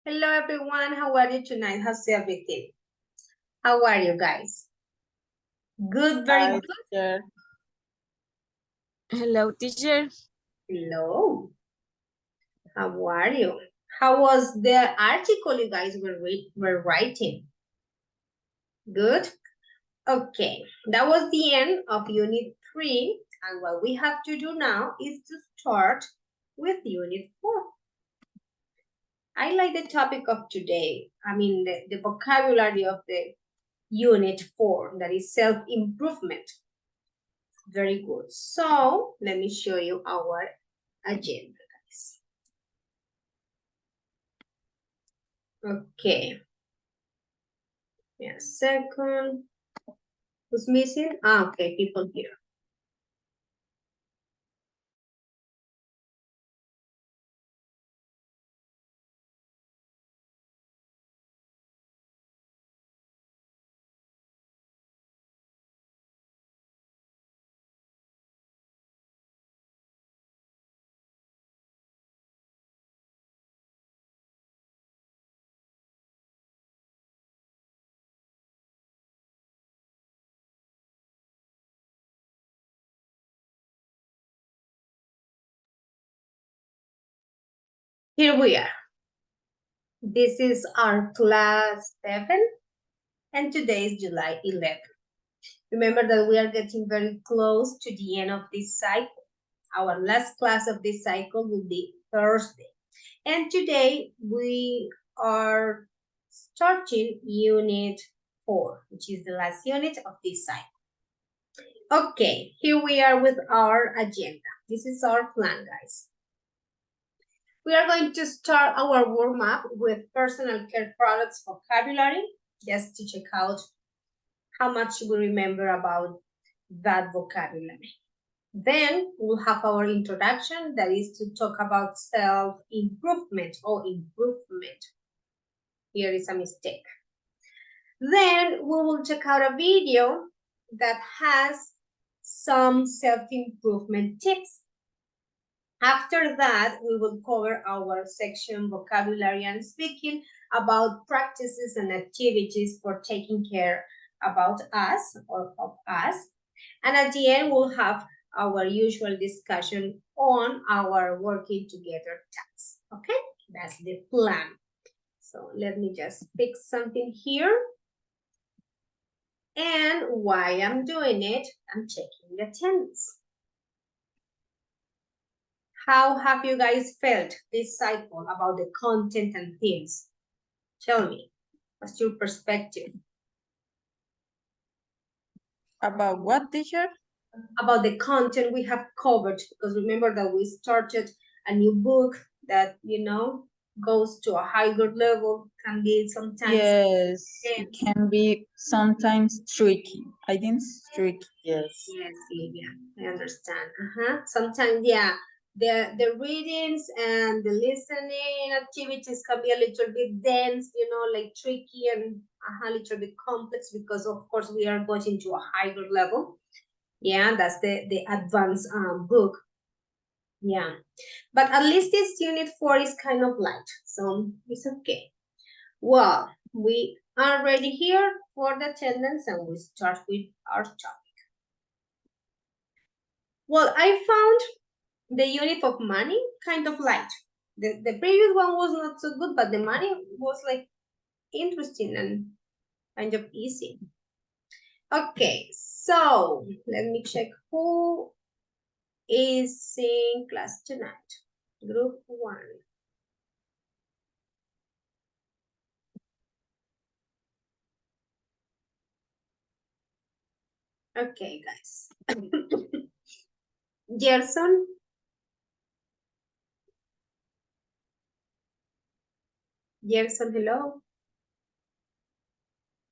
Hello everyone, how are you tonight? How's everything? How are you guys? Good, very Hi, good. teacher. Hello, teacher. Hello, how are you? How was the article you guys were writing? Good? Okay, that was the end of Unit 3, and what we have to do now is to start with Unit 4. I like the topic of today. I mean, the vocabulary of the Unit 4, that is self-improvement. Very good. So let me show you our agenda, guys. Okay. Yeah, second. Who's missing? Ah, okay, people here. Here we are. This is our class 7, and today is July 11th. Remember that we are getting very close to the end of this cycle. Our last class of this cycle will be Thursday. And today we are starting Unit 4, which is the last unit of this cycle. Okay, here we are with our agenda. This is our plan, guys. We are going to start our warm-up with personal care products vocabulary, just to check out how much we remember about that vocabulary. Then we'll have our introduction, that is to talk about self-improvement or improvement. Here is a mistake. Then we will check out a video that has some self-improvement tips. After that, we will cover our section vocabulary and speaking about practices and activities for taking care about us or of us. And at the end, we'll have our usual discussion on our working together tasks. Okay, that's the plan. So let me just fix something here. And while I'm doing it, I'm checking the attendance. How have you guys felt this cycle about the content and themes? Tell me, what's your perspective? About what, teacher? About the content we have covered, because remember that we started a new book that, goes to a higher level, can be sometimes. Yes, it can be sometimes tricky. I think it's tricky, yes. Yes, Livia, I understand. Sometimes, yeah, the readings and the listening activities can be a little bit dense, like tricky and a little bit complex because, of course, we are going to a higher level. Yeah, that's the advanced book. Yeah, but at least this unit 4 is kind of light, so it's okay. Well, we are ready here for the attendance, and we start with our topic. Well, I found the unit of money kind of light. The previous one was not so good, but the money was like interesting and kind of easy. Okay, so let me check who is in class tonight. Group 1. Okay, guys. Gerson. Gerson, hello.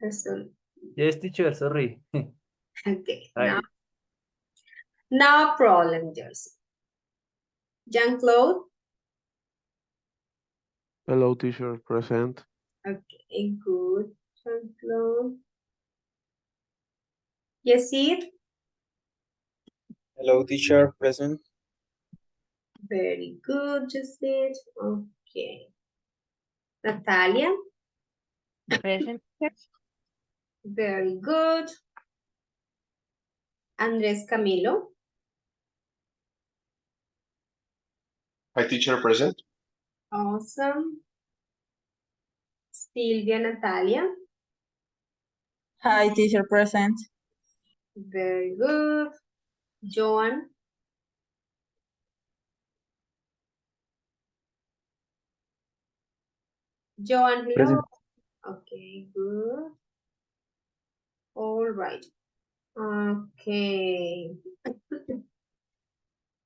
Gerson. Yes, teacher, sorry. Okay, Hi. no problem, Gerson. Jean-Claude. Hello, teacher, present. Okay, good. Jean-Claude. Yesid. Hello, teacher, present. Very good, Yesid. Okay. Natalia. Present. Very good. Andrés Camilo. Hi, teacher, present. Awesome. Silvia Natalia. Hi, teacher, present. Very good. Joan. Joan, hello. Present. Okay, good. All right. Okay.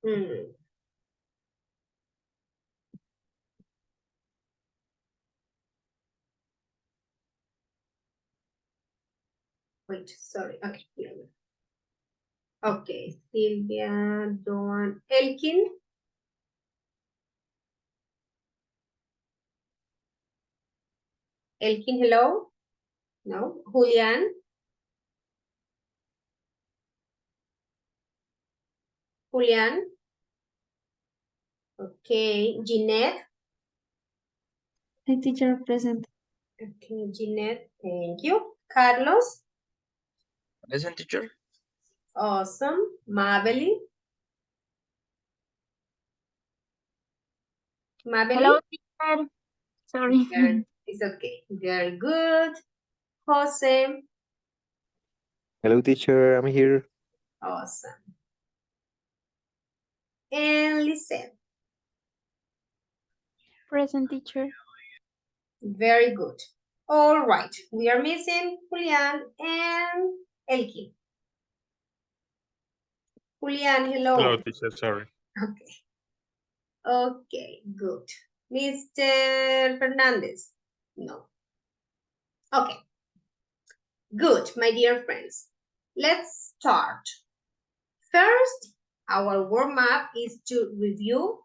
Hmm. Wait, sorry. Okay, here we go. Okay, Silvia, Joan, Elkin. Elkin, hello. No, Julian. Julian. Okay, Jeanette. Hi, teacher, present. Okay, Jeanette, thank you. Carlos. Present, teacher. Awesome. Mabeli. Mabeli. Hello, teacher. Sorry. It's okay. Very good. Jose. Hello, teacher. I'm here. Awesome. And Lisette. Present, teacher. Very good. All right. We are missing Julian and Elkin. Julian, hello. Hello, teacher, sorry. Okay. Okay, good. Mr. Fernandez? No. Okay. Good, my dear friends. Let's start. First, our warm-up is to review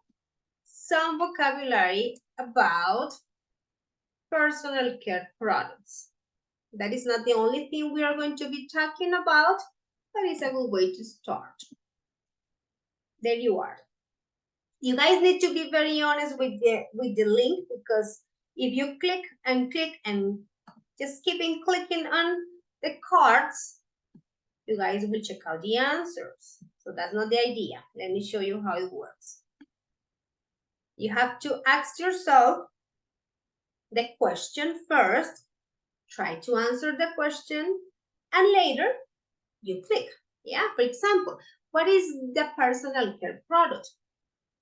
some vocabulary about personal care products. That is not the only thing we are going to be talking about, but it's a good way to start. There you are. You guys need to be very honest with the link, because if you click and just keeping clicking on the cards, you guys will check out the answers. So that's not the idea. Let me show you how it works. You have to ask yourself the question first, try to answer the question, and later you click. Yeah, for example, what is the personal care product?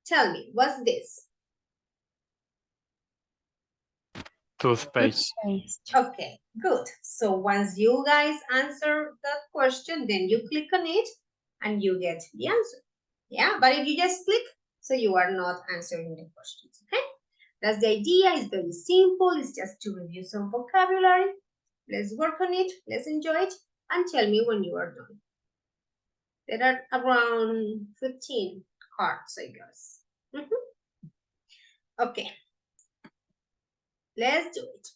Tell me, what's this? Toothpaste. Okay, good. So once you guys answer that question, then you click on it and you get the answer. Yeah, but if you just click, so you are not answering the questions, okay? That's the idea. It's very simple. It's just to review some vocabulary. Let's work on it. Let's enjoy it. And tell me when you are done. There are around 15 cards, I guess. Okay. Let's do it.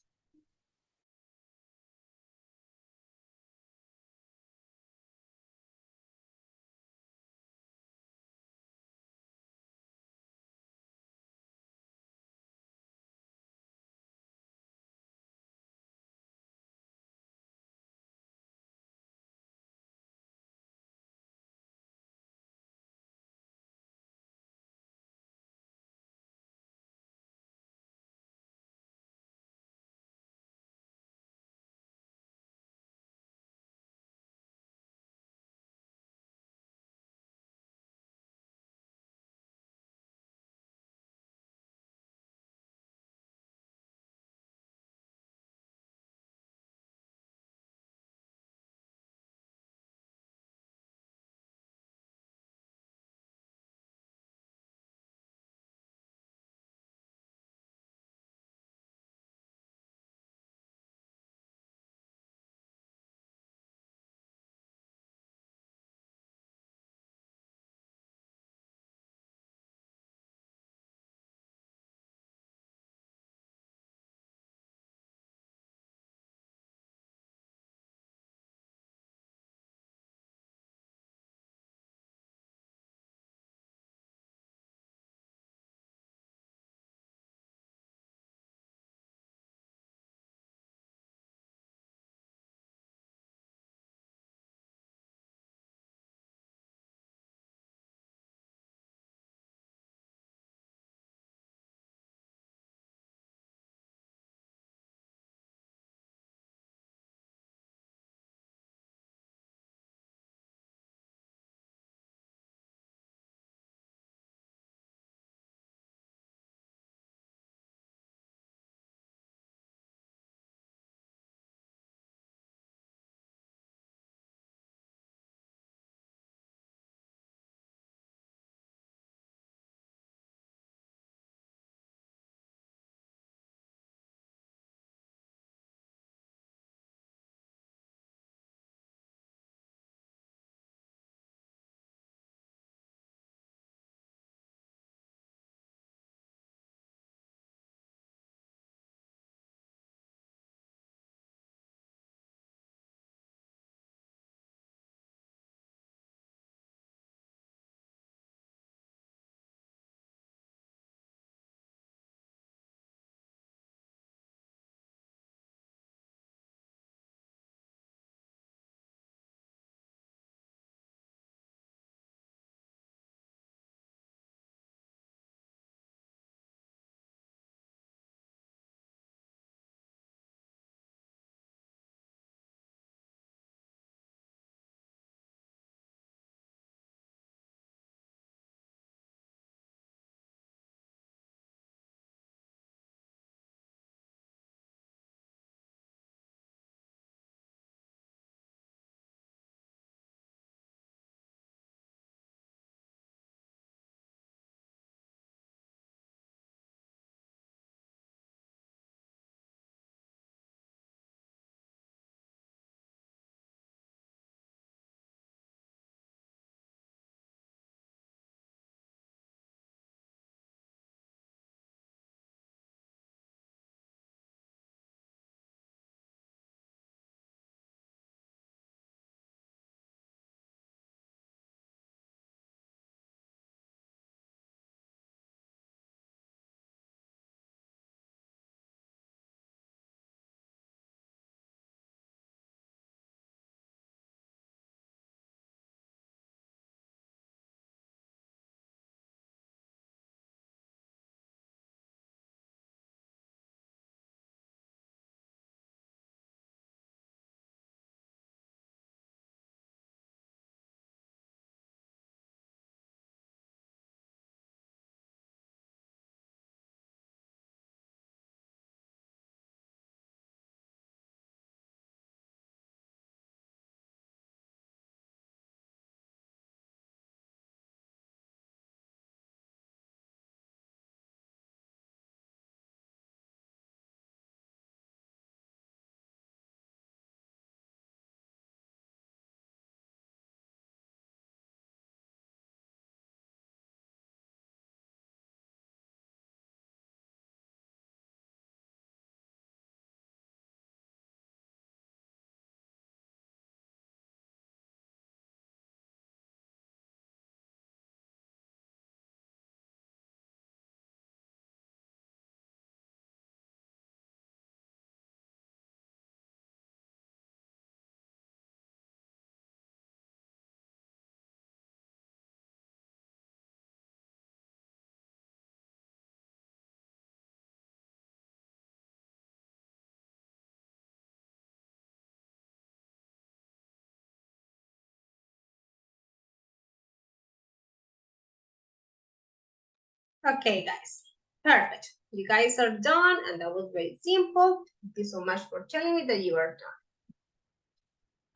Okay, guys. Perfect. You guys are done, and that was very simple. Thank you so much for telling me that you are done.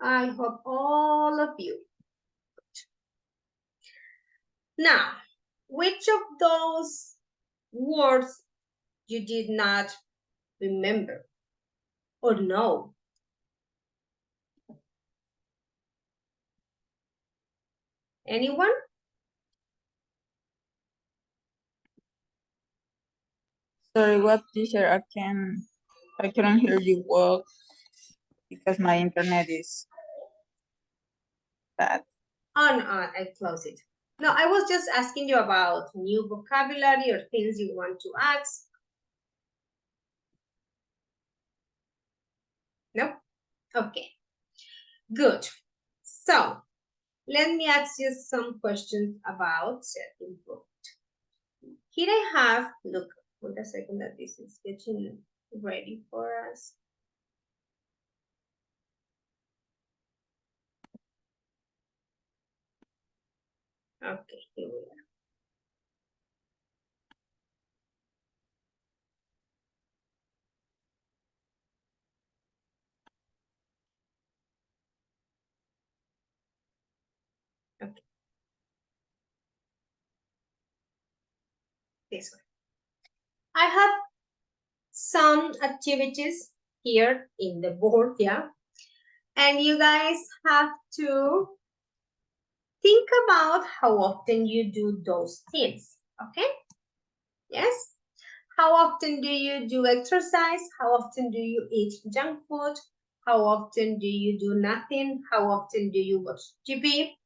I hope all of you. Now, which of those words you did not remember or know? Anyone? Sorry, what teacher? I couldn't hear you well because my internet is bad. Oh, no, I close it. No, I was just asking you about new vocabulary or things you want to ask. No? Okay, good. So, let me ask you some questions about self-improvement. Here I have, look, wait a second that this is getting ready for us. Okay, here we are. Okay. This one. I have some activities here in the board, yeah? And you guys have to think about how often you do those things, okay? Yes? How often do you do exercise? How often do you eat junk food? How often do you do nothing? How often do you watch TV?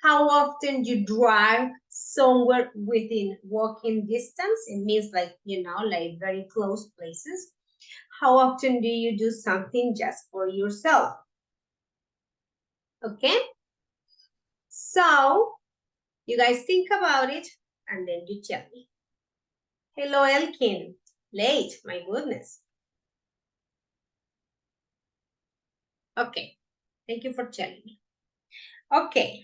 How often you drive somewhere within walking distance? It means like, you know, like very close places. How often do you do something just for yourself? Okay? So, you guys think about it and then you tell me. Hello, Elkin. Late, my goodness. Okay, thank you for telling me. Okay,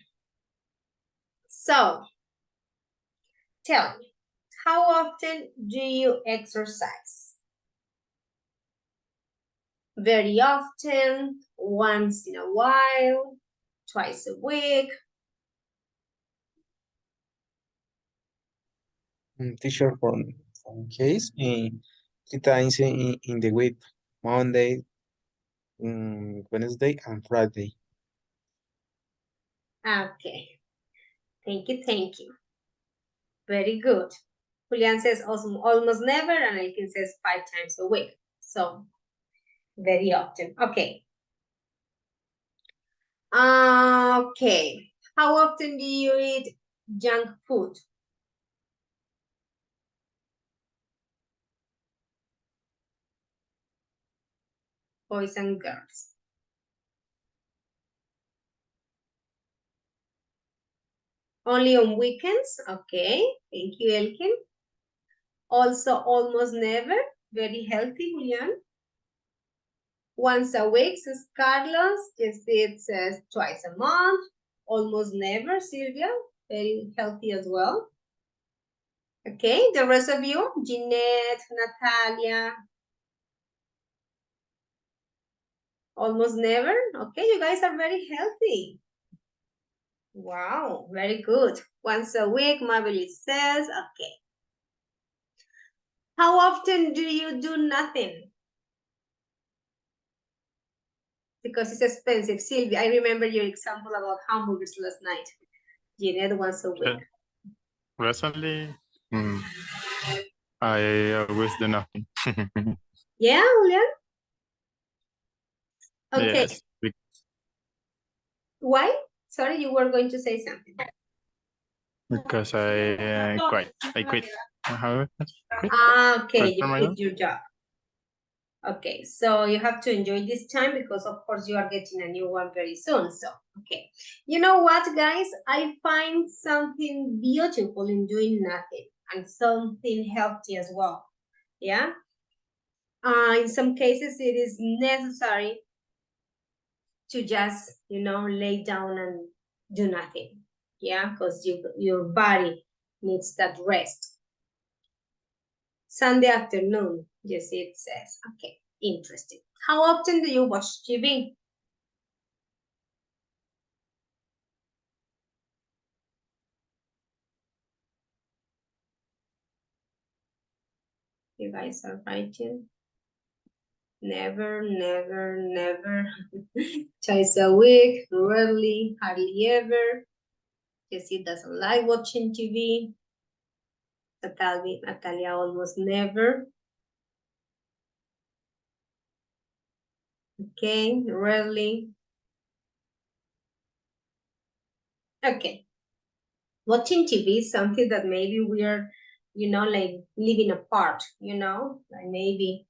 so tell me, how often do you exercise? Very often, once in a while, twice a week? Teacher, from case, 3 times in the week, Monday, Wednesday, and Friday. Okay, thank you, thank you. Very good. Julian says also almost never, and Elkin says 5 times a week. So, very often. Okay. Okay. How often do you eat junk food? Boys and girls. Only on weekends? Okay. Thank you, Elkin. Also, almost never. Very healthy, Julian. Once a week, says Carlos. Yes, it says twice a month. Almost never, Sylvia. Very healthy as well. Okay, the rest of you, Jeanette, Natalia. Almost never. Okay, you guys are very healthy. Wow, very good. Once a week, Mabel says, okay. How often do you do nothing? Because it's expensive. Sylvia, I remember your example about hamburgers last night. Jeanette, once a week. Recently, I always do nothing. Yeah, Julian? Okay. Yes. Why? Sorry, you were going to say something. Because I quit. I quit. How? Quit? Okay, Quit you from my quit job? your job. Okay, so you have to enjoy this time because of course you are getting a new one very soon. So, okay. You know what, guys? I find something beautiful in doing nothing and something healthy as well. Yeah. In some cases, it is necessary to just, you know, lay down and do nothing. Yeah, because your body needs that rest. Sunday afternoon. Yes, it says. Okay, interesting. How often do you watch TV? You guys are writing. Never, never, never. Twice a week, rarely, hardly ever. Jessie doesn't like watching TV. Natalia almost never. Okay, rarely. Okay. Watching TV is something that maybe we are, like living apart, like maybe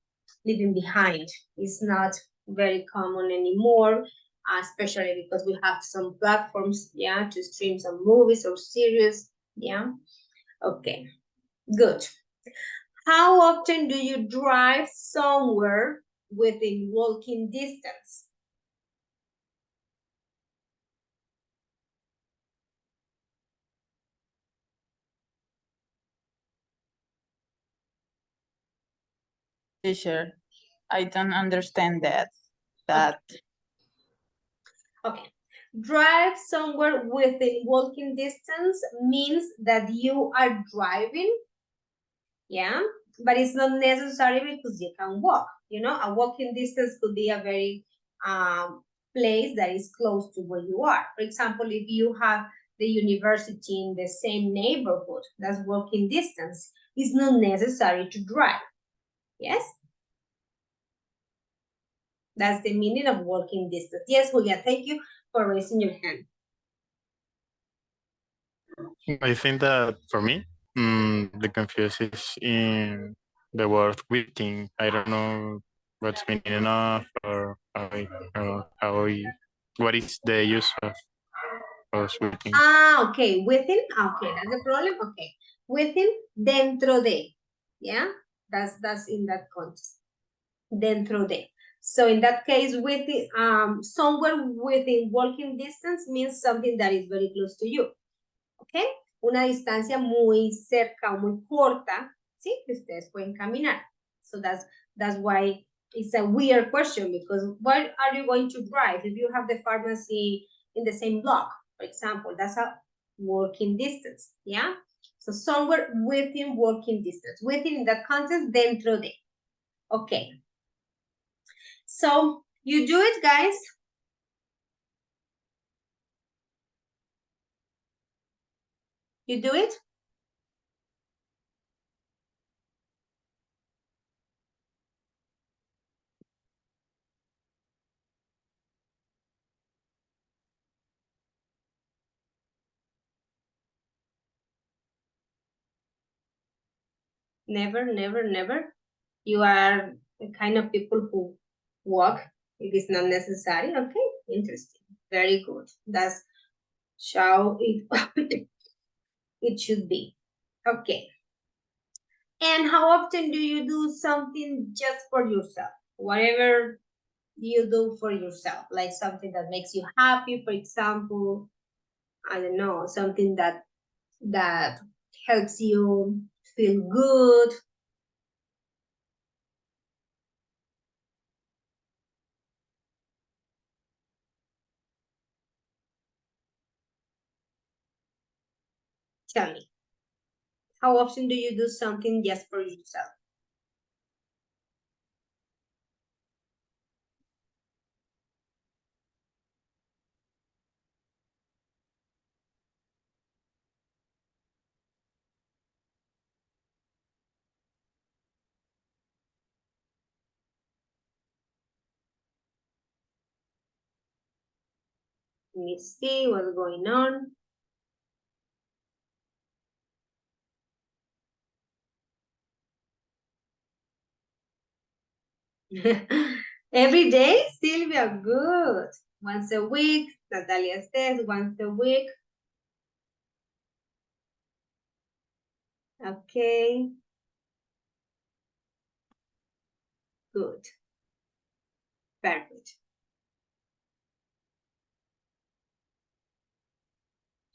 leaving behind. It's not very common anymore, especially because we have some platforms, yeah, to stream some movies or series, yeah. Okay, good. How often do you drive somewhere within walking distance? Teacher, I don't understand that. Okay. Drive somewhere within walking distance means that you are driving, yeah, but it's not necessary because you can walk. A walking distance could be a very place that is close to where you are. For example, if you have the university in the same neighborhood, that's walking distance. It's not necessary to drive. Yes? That's the meaning of walking distance. Yes, Julia, thank you for raising your hand. I think that for me, the confuse is in the word within. I don't know what's meaning of or what is the use of within. Okay, within, okay, that's the problem, okay. Within, dentro de, yeah? That's in that context, dentro de. So in that case, within, somewhere within walking distance means something that is very close to you, okay? Una distancia muy cerca o muy corta, ¿sí? Que ustedes pueden caminar. So that's why it's a weird question, because where are you going to drive if you have the pharmacy in the same block, for example? That's a walking distance, yeah? So somewhere within walking distance. Within, in that context, dentro de. Okay. So you do it, guys. You do it? Never, never, never. You are the kind of people who walk if it's not necessary. Okay, interesting. Very good. That's how it it should be. Okay. And how often do you do something just for yourself? Whatever you do for yourself, like something that makes you happy, for example, I don't know, something that helps you feel good. Tell me, how often do you do something just for yourself? Let me see what's going on. Every day, Sylvia, good. Once a week, Natalia says once a week. Okay. Good. Perfect.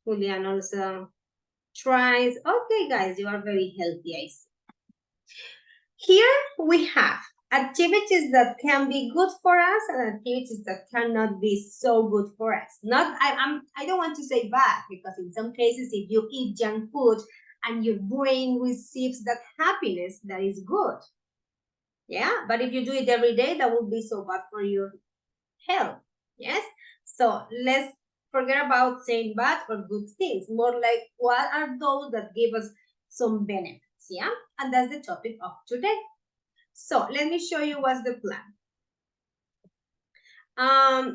Julian also tries. Okay, guys, you are very healthy, I see. Here we have activities that can be good for us and activities that cannot be so good for us. I don't want to say bad, because in some cases, if you eat junk food and your brain receives that happiness, that is good. Yeah, but if you do it every day, that will be so bad for your health. Yes, so let's forget about saying bad or good things. More like, what are those that give us some benefits? Yeah, and that's the topic of today. So let me show you what's the plan.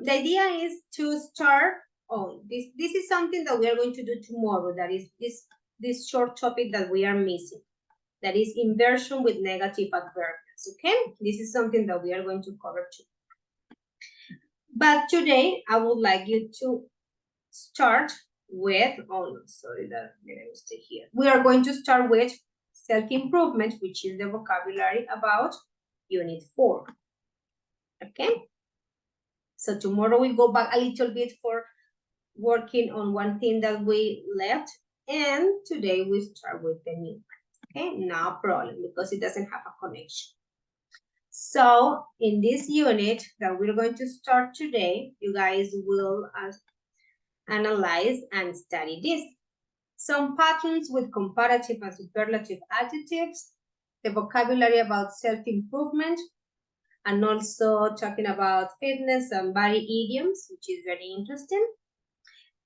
The idea is to start. Oh, this is something that we are going to do tomorrow. That is this short topic that we are missing. That is inversion with negative adverbs. Okay, this is something that we are going to cover too. But today I would like you to start with. Oh, sorry, that made a mistake here. We are going to start with self-improvement, which is the vocabulary about Unit 4. Okay. So tomorrow we go back a little bit for working on one thing that we left. And today we start with the new one. Okay, no problem, because it doesn't have a connection. So in this unit that we're going to start today, you guys will analyze and study this. Some patterns with comparative and superlative adjectives, the vocabulary about self-improvement, and also talking about fitness and body idioms, which is very interesting.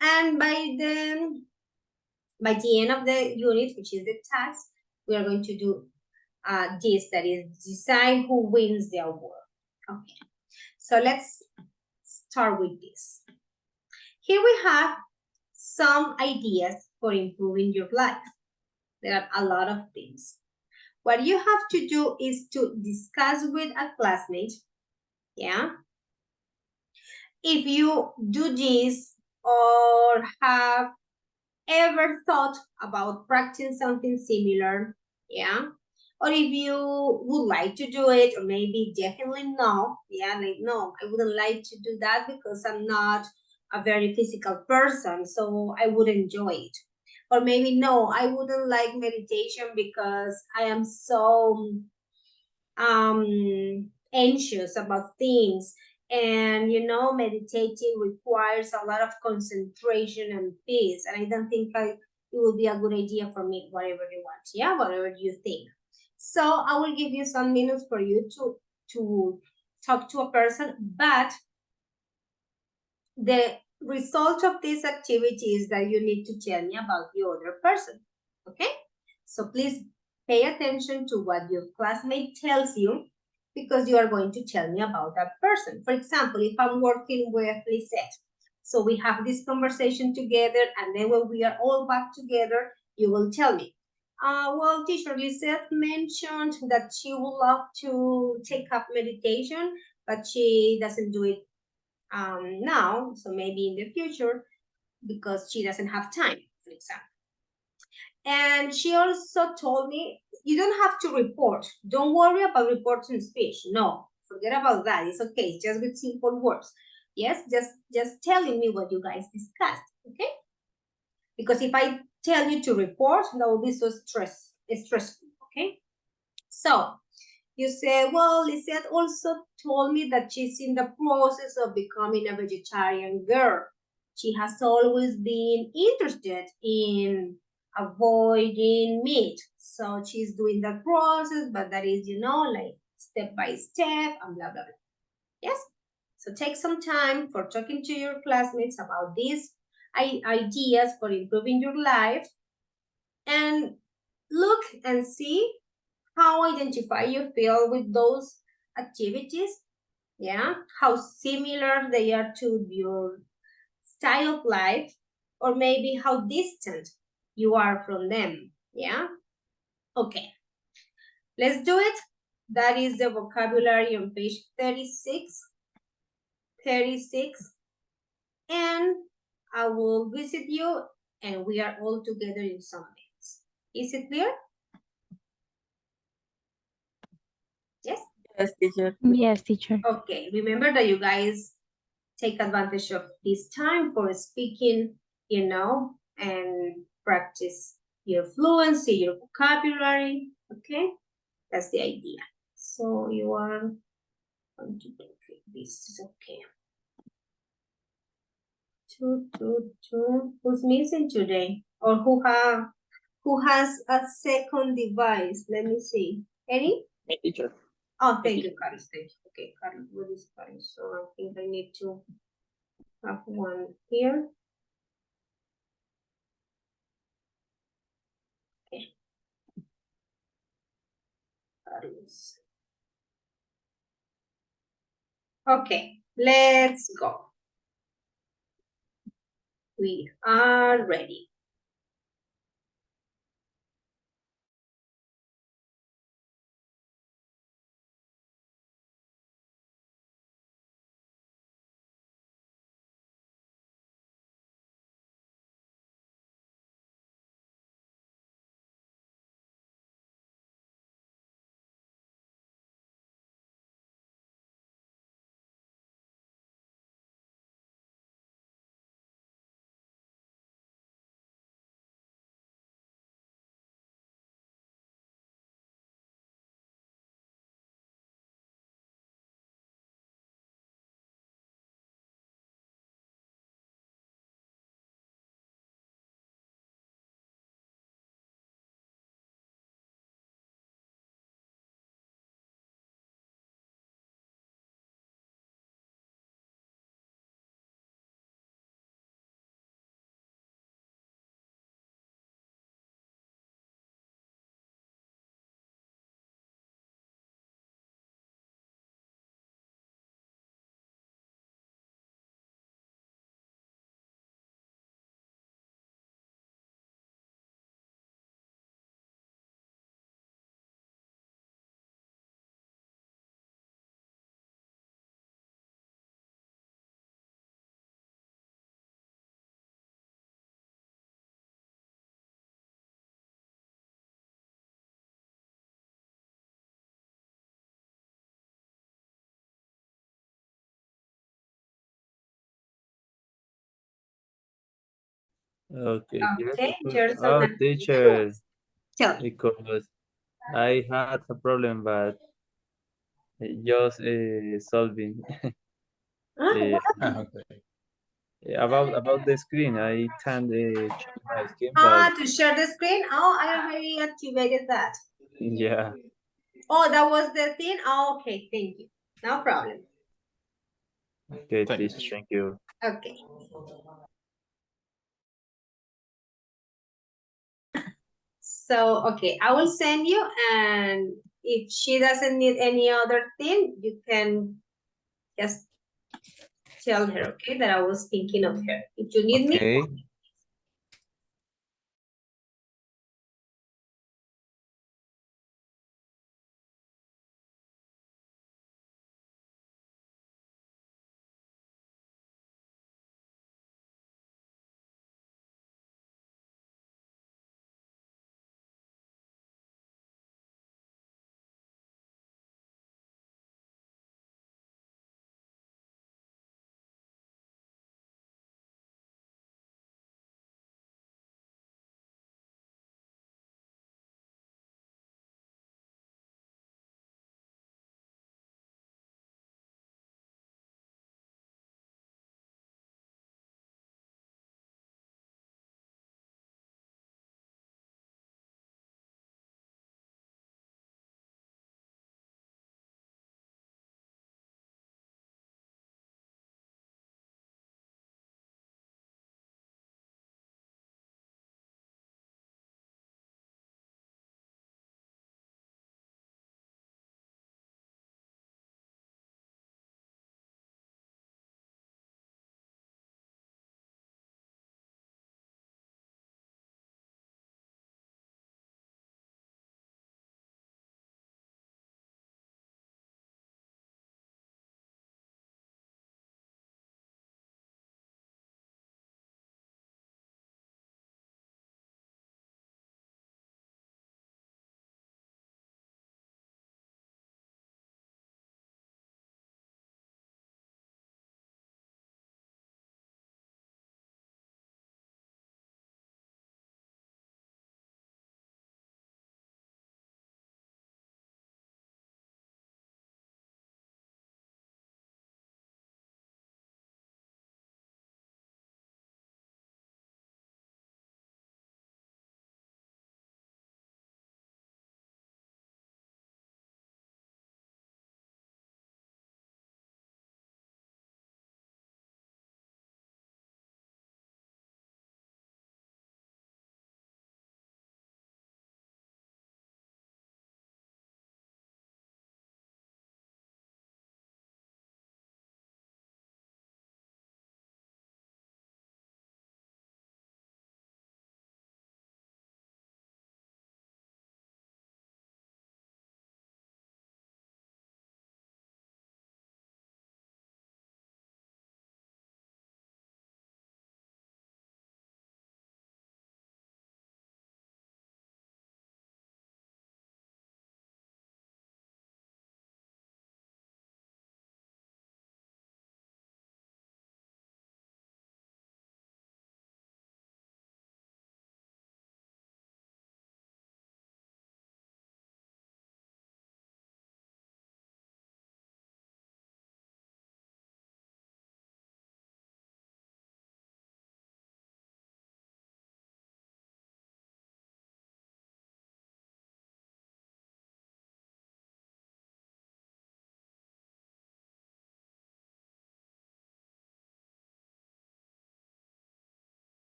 And by the end of the unit, which is the task, we are going to do this, that is, decide who wins the award. Okay, so let's start with this. Here we have some ideas for improving your life. There are a lot of things. What you have to do is to discuss with a classmate, yeah? If you do this or have ever thought about practicing something similar, yeah? Or if you would like to do it, or maybe definitely no, yeah, like no, I wouldn't like to do that because I'm not a very physical person, so I would enjoy it. Or maybe no, I wouldn't like meditation because I am so anxious about things, and you know, meditating requires a lot of concentration and peace, and I don't think it will be a good idea for me. Whatever you want, yeah, whatever you think. So I will give you some minutes for you to talk to a person, but the result of this activity is that you need to tell me about the other person. Okay, so please pay attention to what your classmate tells you, because you are going to tell me about that person. For example, if I'm working with Lisette, so we have this conversation together, and then when we are all back together, you will tell me, well, teacher, Lisette mentioned that she would love to take up meditation, but she doesn't do it now, so maybe in the future, because she doesn't have time, for example. And she also told me, you don't have to report. Don't worry about reporting speech. No, forget about that. It's okay. Just with simple words. Yes, just telling me what you guys discussed. Okay? Because if I tell you to report, that will be so stressful. Okay? So you say, well, Lisette also told me that she's in the process of becoming a vegetarian girl. She has always been interested in avoiding meat. So she's doing that process, but that is, you know, like step by step and blah, blah, blah. Yes? So take some time for talking to your classmates about these ideas for improving your life, and look and see how identify you feel with those activities, yeah, how similar they are to your style of life, or maybe how distant you are from them, yeah. Okay, let's do it. That is the vocabulary on page 36, and I will visit you, and we are all together in some minutes. Is it clear? Yes? Yes, teacher. Yes, teacher. Okay, remember that you guys take advantage of this time for speaking, you know, and practice your fluency, your vocabulary, okay? That's the idea. So you are going to take this is okay. Two. Who's missing today? Or who has a second device? Let me see. Any? My teacher. Oh, thank you, Carlos. Thank you. Okay, Carlos, what is Carlos? So I think I need to have one here. Okay. Carlos. Okay, let's go. We are ready. Okay, yes, Okay, of course. there's Oh, an teacher, Tell me. because I had a problem, but just solving uh, Okay. about the screen. I can't change my screen, but To share the screen. Oh, I already activated that. yeah. Oh, that was the thing. Oh, okay, thank you. No problem. Okay, Thanks. teacher, thank you. Okay. So, okay, I will send you, and if she doesn't need any other thing, you can just tell her, okay, that I was thinking of her. If you need me, Okay.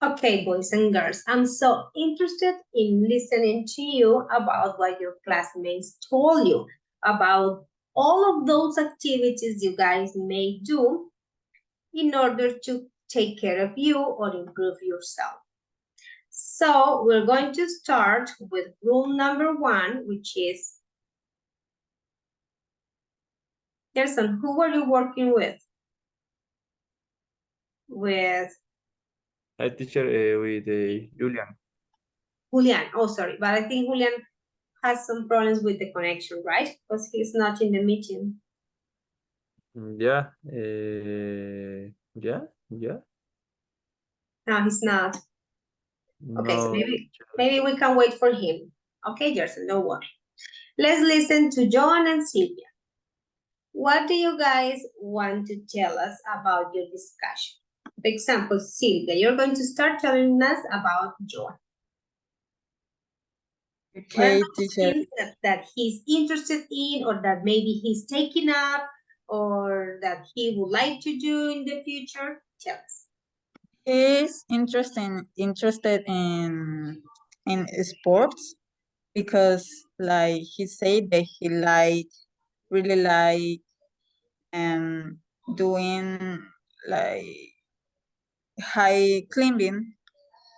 Okay, boys and girls, I'm so interested in listening to you about what your classmates told you about all of those activities you guys may do in order to take care of you or improve yourself. So we're going to start with rule number 1, which is, Gerson, who are you working with? With Hi, teacher, with Julian. Julian. Oh, sorry, but I think Julian has some problems with the connection, right? Because he's not in the meeting. Yeah, yeah. No, he's not. Okay, so No, maybe we can wait for him. Okay, Gerson, don't worry. Let's listen to Joan and Sylvia. What do you guys want to tell us about your discussion? For example, Sylvia, you're going to start telling us about Joan. What are Okay, those teacher. things that he's interested in, or that maybe he's taking up, or that he would like to do in the future? Tell us. He's interested in sports because like he said that he really like doing like high climbing,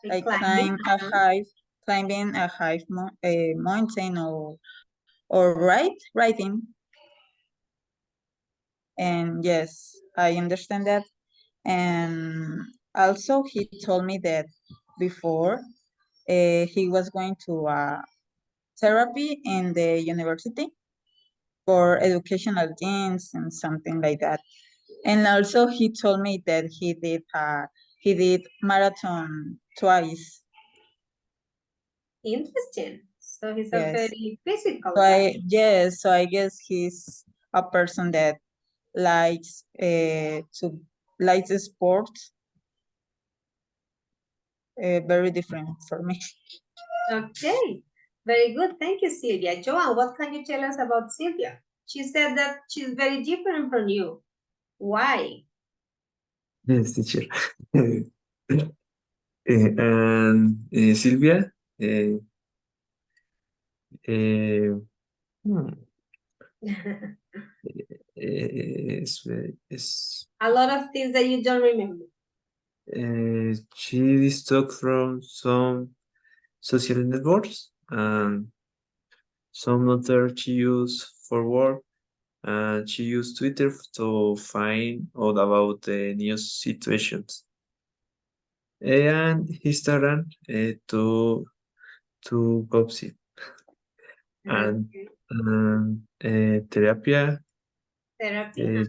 like Climbing. climbing a mountain or riding. And yes, I understand that. And also he told me that before he was going to therapy in the university for educational gains and something like that. And also he told me that he did marathon twice. Interesting. So he's a Yes. very physical guy. So I guess he's a person that likes to likes sports. Very different for me. Okay, very good. Thank you, Sylvia. Joan, what can you tell us about Sylvia? She said that she's very different from you. Why? yes, teacher. And Sylvia, uh, uh, hmm, is A lot of things that you don't remember. she stuck from some social networks and some other she used for work, and she used Twitter to find out about the news situations, and Instagram to gossip, and Okay. therapy. Therapy. Uh,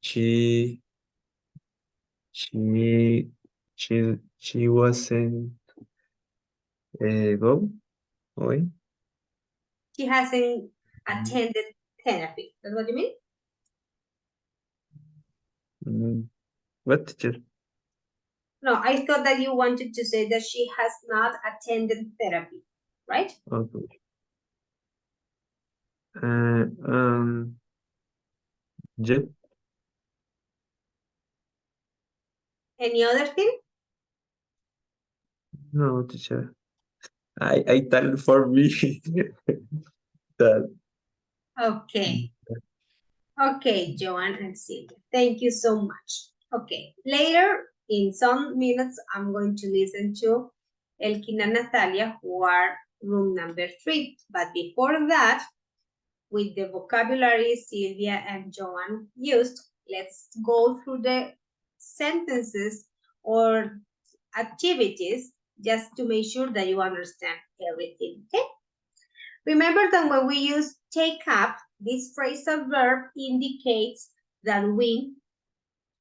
she she she wasn't go going. She hasn't attended therapy. That's what you mean? Mm, what teacher? No, I thought that you wanted to say that she has not attended therapy, right? Okay. Uh, um, yeah, Any other thing? no teacher. I tell for me that. Okay. Okay, Joanne and Sylvia, thank you so much. Okay, later in some minutes, I'm going to listen to Elkin and Natalia, who are room number 3. But before that, with the vocabulary Sylvia and Joanne used, let's go through the sentences or activities just to make sure that you understand everything, okay? Remember that when we use take up, this phrasal verb indicates that we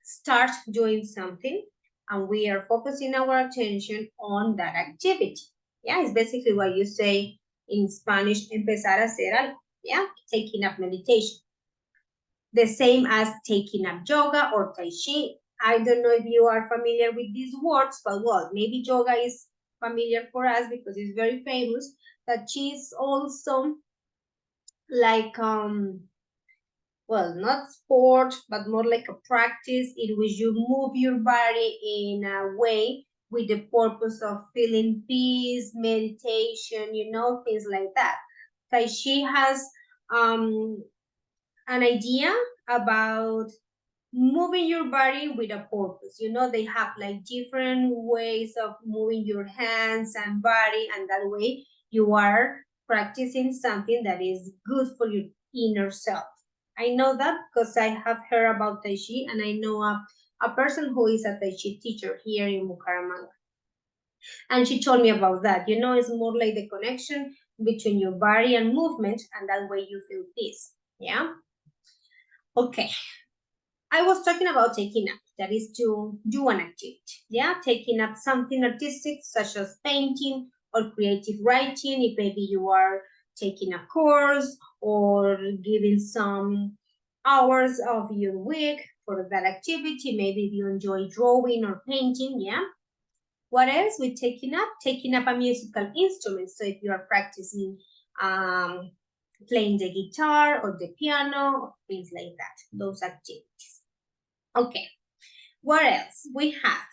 start doing something and we are focusing our attention on that activity. Yeah, it's basically what you say in Spanish, empezar a hacer algo. Yeah, taking up meditation. The same as taking up yoga or tai chi. I don't know if you are familiar with these words, but well, maybe yoga is familiar for us because it's very famous. Tai chi is also like well, not sport, but more like a practice in which you move your body in a way with the purpose of feeling peace, meditation, you know, things like that. Tai Chi has an idea about moving your body with a purpose. You know, they have like different ways of moving your hands and body, and that way you are practicing something that is good for your inner self. I know that because I have heard about Tai Chi, and I know a person who is a Tai Chi teacher here in Bucaramanga. And she told me about that. You know, it's more like the connection between your body and movement, and that way you feel peace. Yeah? Okay. I was talking about taking up, that is to do an activity. Yeah, taking up something artistic such as painting or creative writing, if maybe you are taking a course or giving some hours of your week for that activity. Maybe you enjoy drawing or painting, yeah. What else with taking up? Taking up a musical instrument. So if you are practicing playing the guitar or the piano, things like that, those activities. Okay, what else? We have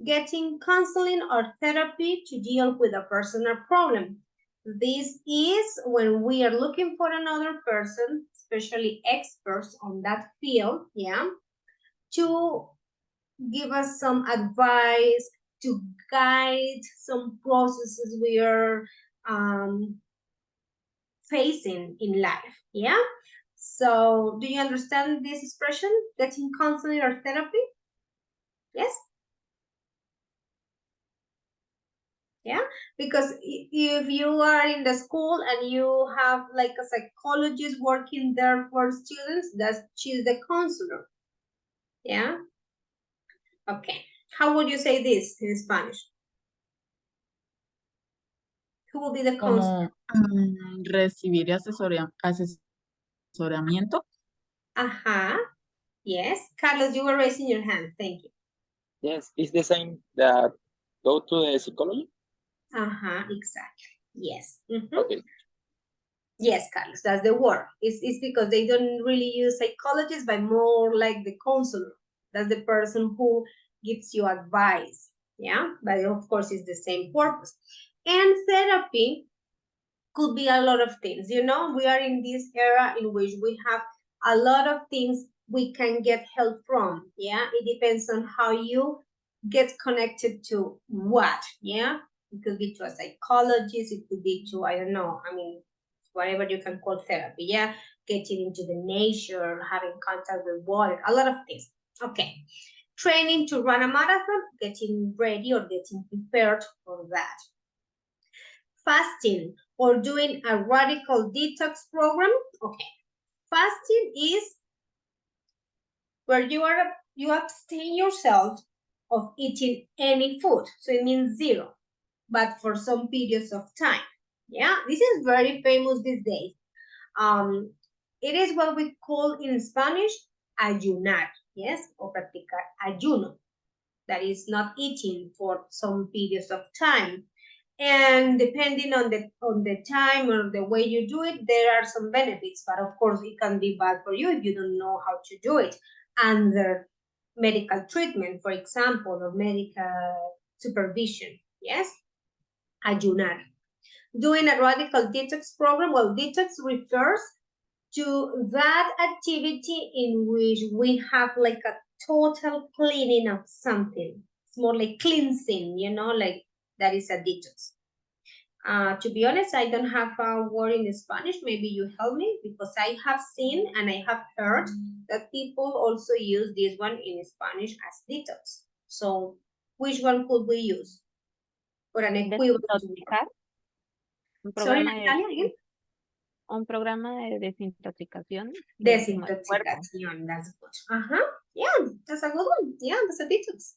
getting counseling or therapy to deal with a personal problem. This is when we are looking for another person, especially experts on that field, yeah, to give us some advice, to guide some processes we are facing in life, yeah? So do you understand this expression, getting counseling or therapy? Yes? Yeah, because if you are in the school and you have like a psychologist working there for students, she's the counselor. Yeah. Okay. How would you say this in Spanish? Who will be the counselor? Como recibir asesoramiento. Uh-huh. Yes. Carlos, you were raising your hand. Thank you. Yes, it's the same that go to the psychology. Uh-huh. Exactly. Yes. Okay. Yes, Carlos, that's the word. It's because they don't really use psychologists, but more like the counselor. That's the person who gives you advice. Yeah, but of course, it's the same purpose. And therapy could be a lot of things. You know, we are in this era in which we have a lot of things we can get help from. Yeah, it depends on how you get connected to what. Yeah, it could be to a psychologist, it could be to, I don't know, I mean, whatever you can call therapy. Yeah, getting into the nature, having contact with water, a lot of things. Okay. Training to run a marathon, getting ready or getting prepared for that. Fasting or doing a radical detox program. Okay. Fasting is where you abstain yourself of eating any food. So it means zero, but for some periods of time. Yeah, this is very famous these days. It is what we call in Spanish ayunar, yes, o practicar ayuno. That is not eating for some periods of time. And depending on the time or the way you do it, there are some benefits, but of course it can be bad for you if you don't know how to do it under medical treatment, for example, or medical supervision. Yes, ayunar. Doing a radical detox program, well, detox refers to that activity in which we have like a total cleaning of something. It's more like cleansing, you know, like that is a detox. To be honest, I don't have a word in Spanish. Maybe you help me, because I have seen and I have heard that people also use this one in Spanish as detox. So which one could we use for an equivalent? Desintoxicar. Sorry, Natalia, again? Un programa de desintoxicación. Desintoxication, that's good. Yeah, that's a good one. Yeah, that's a detox.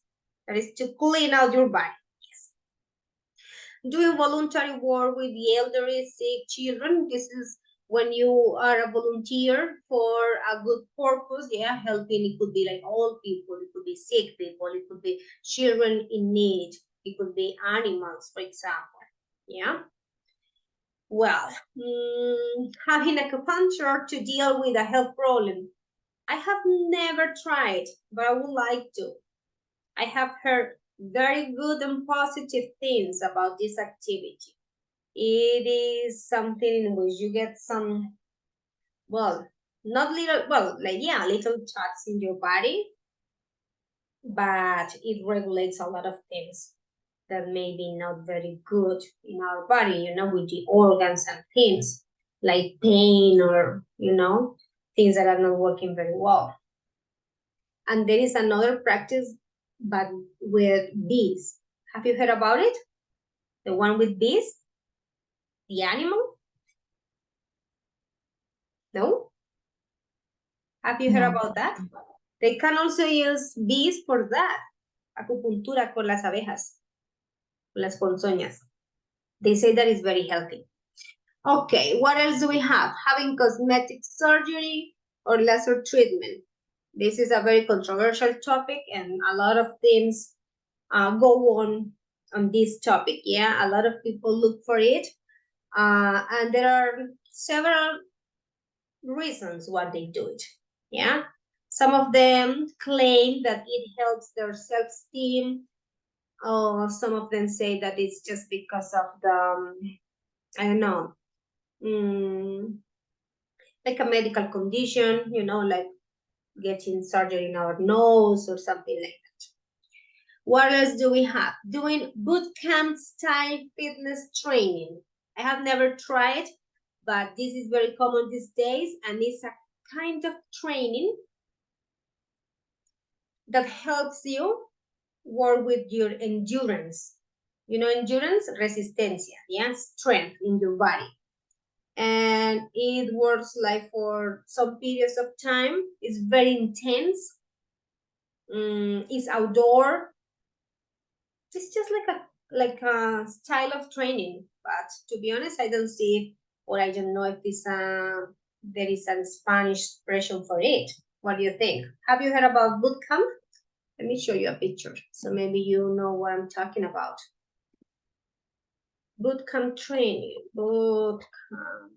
That is to clean out your body. Yes. Doing voluntary work with the elderly, sick children. This is when you are a volunteer for a good purpose. Yeah, helping. It could be like old people, it could be sick people, it could be children in need, it could be animals, for example. Yeah. Well, having acupuncture to deal with a health problem. I have never tried, but I would like to. I have heard very good and positive things about this activity. It is something in which you get some, well, not little, well, like, yeah, little chats in your body, but it regulates a lot of things that may be not very good in our body, you know, with the organs and things like pain or, you know, things that are not working very well. And there is another practice, but with bees. Have you heard about it? The one with bees? The animal? No? Have you heard No. about that? They can also use bees for that. Acupuntura con las abejas, con las ponzoñas. They say that is very healthy. Okay, what else do we have? Having cosmetic surgery or laser treatment. This is a very controversial topic and a lot of things go on this topic. Yeah, a lot of people look for it. And there are several reasons why they do it. Yeah, some of them claim that it helps their self-esteem. Some of them say that it's just because of the, I don't know, like a medical condition, you know, like getting surgery in our nose or something like that. What else do we have? Doing boot camp style fitness training. I have never tried, but this is very common these days, and it's a kind of training that helps you work with your endurance. You know, endurance, resistencia, yeah, strength in your body. And it works like for some periods of time. It's very intense. It's outdoor. It's just like a style of training. But to be honest, I don't see, or I don't know if there is a Spanish expression for it. What do you think? Have you heard about boot camp? Let me show you a picture, so maybe you know what I'm talking about. Boot camp training. Boot camp.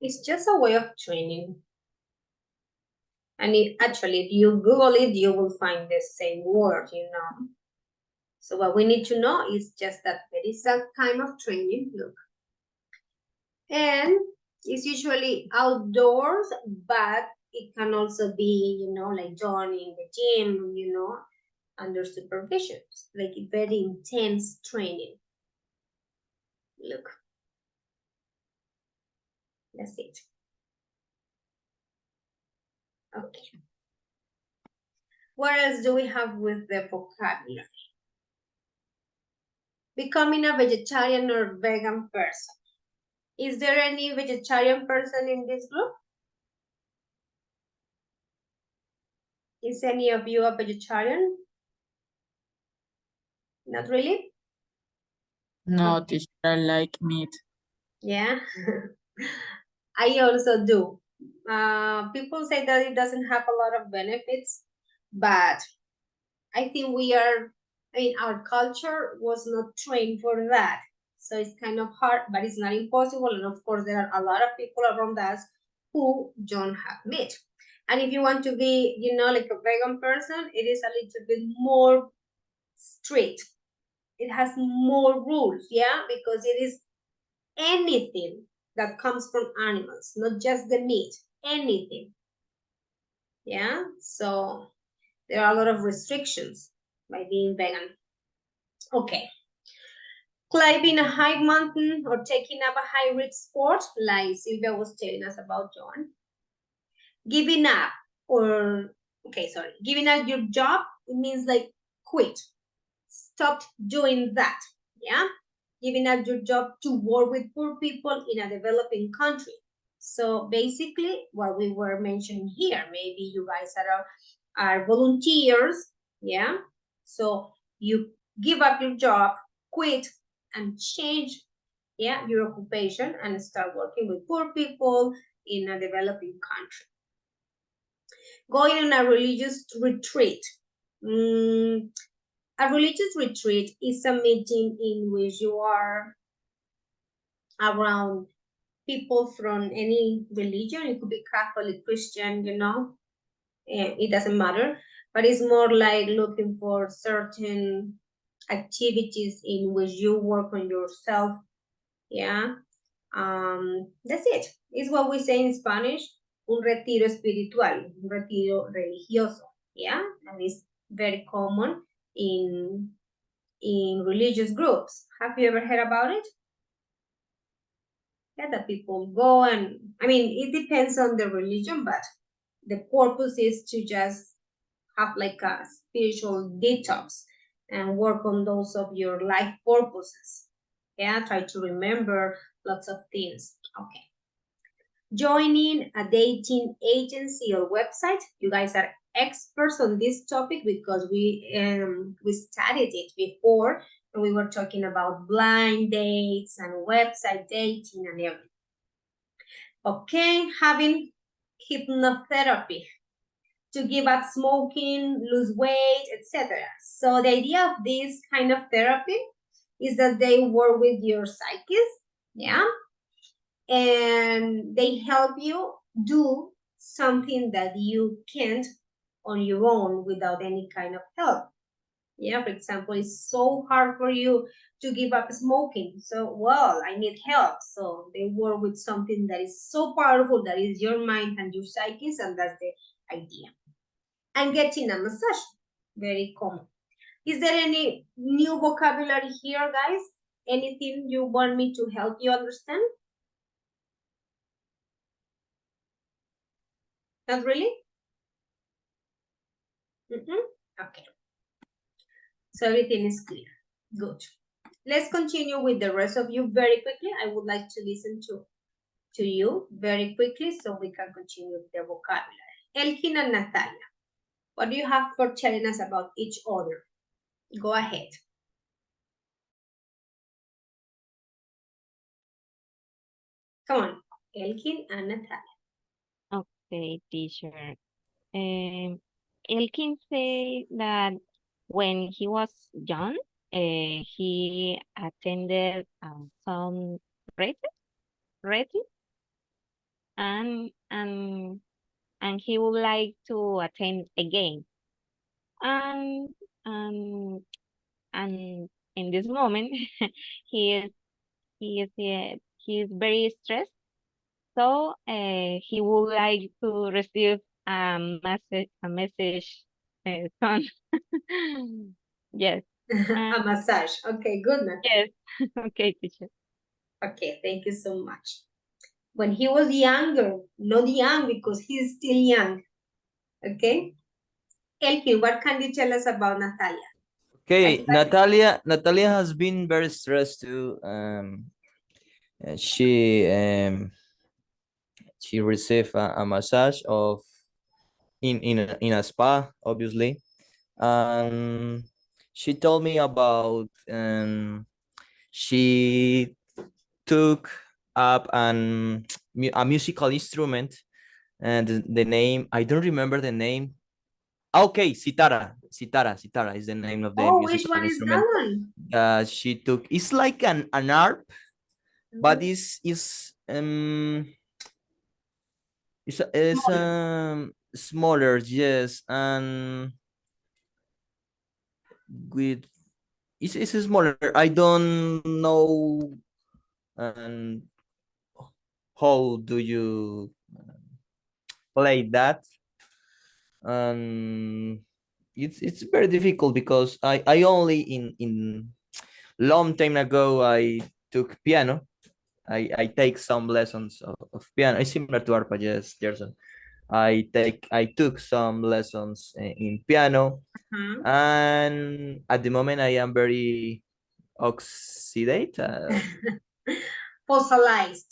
It's just a way of training. And actually, if you Google it, you will find the same word, you know. So what we need to know is just that there is a kind of training, look. And it's usually outdoors, but it can also be, you know, like done in the gym, you know, under supervision, like very intense training. Look. That's it. Okay. What else do we have with the vocabulary? Becoming a vegetarian or vegan person. Is there any vegetarian person in this group? Is any of you a vegetarian? Not really? No, teacher, I like meat. Yeah. I also do. People say that it doesn't have a lot of benefits, but I think our culture was not trained for that. So it's kind of hard, but it's not impossible. And of course, there are a lot of people around us who don't have meat. And if you want to be, you know, like a vegan person, it is a little bit more strict. It has more rules, yeah, because it is anything that comes from animals, not just the meat, anything. Yeah, so there are a lot of restrictions by being vegan. Okay. Climbing a high mountain or taking up a high risk sport, like Sylvia was telling us about John. Giving up giving up your job, it means like quit. Stop doing that, yeah? Giving up your job to work with poor people in a developing country. So basically what we were mentioning here, maybe you guys are volunteers, yeah? So you give up your job, quit, and change, yeah, your occupation and start working with poor people in a developing country. Going on a religious retreat. A religious retreat is a meeting in which you are around people from any religion. It could be Catholic, Christian, you know, it doesn't matter. but it's more like looking for certain activities in which you work on yourself. Yeah. That's it. It's what we say in Spanish, un retiro espiritual, un retiro religioso. Yeah, and it's very common in religious groups. Have you ever heard about it? Yeah, the people go and, I mean, it depends on the religion, but the purpose is to just have like a spiritual detox and work on those of your life purposes. Yeah, try to remember lots of things. Okay. Joining a dating agency or website. You guys are experts on this topic because we studied it before, and we were talking about blind dates and website dating and everything. Okay, having hypnotherapy to give up smoking, lose weight, etc. So the idea of this kind of therapy is that they work with your psyche, yeah, and they help you do something that you can't on your own without any kind of help. Yeah, for example, it's so hard for you to give up smoking. So, well, I need help. So they work with something that is so powerful, that is your mind and your psyche, and that's the idea. And getting a massage, very common. Is there any new vocabulary here, guys? Anything you want me to help you understand? Not really? Okay. So everything is clear. Good. Let's continue with the rest of you very quickly. I would like to listen to you very quickly so we can continue with the vocabulary. Elkin and Natalia, what do you have for telling us about each other? Go ahead. Come on, Elkin and Natalia. Okay, teacher. Elkin said that when he was young, he attended some retreat, and he would like to attend again. And and and in this moment, he is he is very stressed. So he would like to receive a message from yes. A massage. Okay, good, Natalia. Yes. Okay, teacher. Okay, thank you so much. When he was younger, not young because he's still young. Okay. Elkin, what can you tell us about Natalia? Okay, Natalia has been very stressed too. She she received a massage of in a spa, obviously. She told me about she took up a musical instrument, and the name, I don't remember the name. Okay, Sitara is the name of the Oh, which musical one is that instrument one? she took. It's like an harp, but it's smaller, yes, and with it's smaller. I don't know how do you play that. It's very difficult because I only in long time ago I took piano. I take some lessons of piano. It's similar to arpeggios, Gerson. I took some lessons in piano, and at the moment I am very oxidate. Fossilized.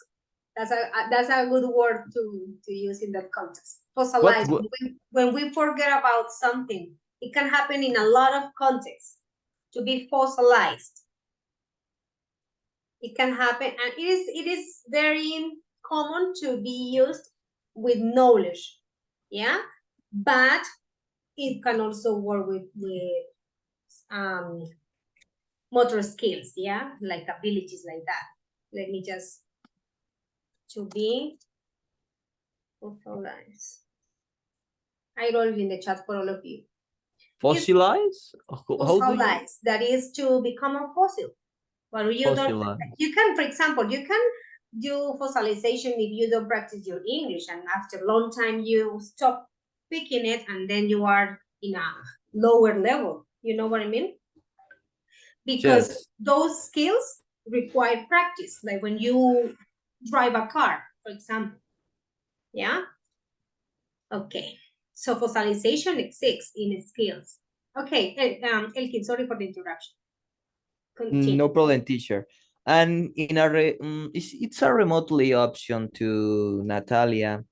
That's a good word to use in that context. Fossilized. What? When we forget about something, it can happen in a lot of contexts. To be fossilized, it can happen, and it is very common to be used with knowledge, yeah. But it can also work with motor skills, yeah, like abilities like that. Let me just to be fossilized. I wrote it in the chat for all of you. Fossilize? How do you Fossilize, that is to become a fossil. But you don't, fossilize? you can, for example, you can do fossilization if you don't practice your English, and after a long time you stop speaking it, and then you are in a lower level. You know what I mean? Because Yes. those skills require practice, like when you drive a car, for example. Yeah. Okay. So fossilization exists in skills. Okay, Elkin, sorry for the interruption. Continue. No problem, teacher. And in a it's a remotely option to Natalia,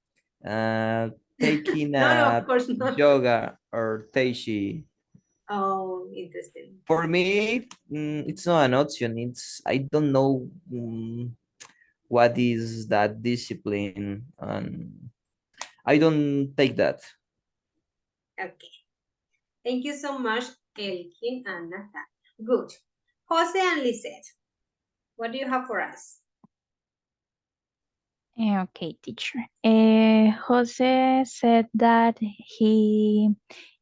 taking No, no, a of course not. yoga or tai chi. Oh, interesting. For me, it's not an option. It's I don't know what is that discipline, and I don't take that. Okay. Thank you so much, Elkin and Natalia. Good. Jose and Lisette, what do you have for us? Okay, teacher. Jose said that he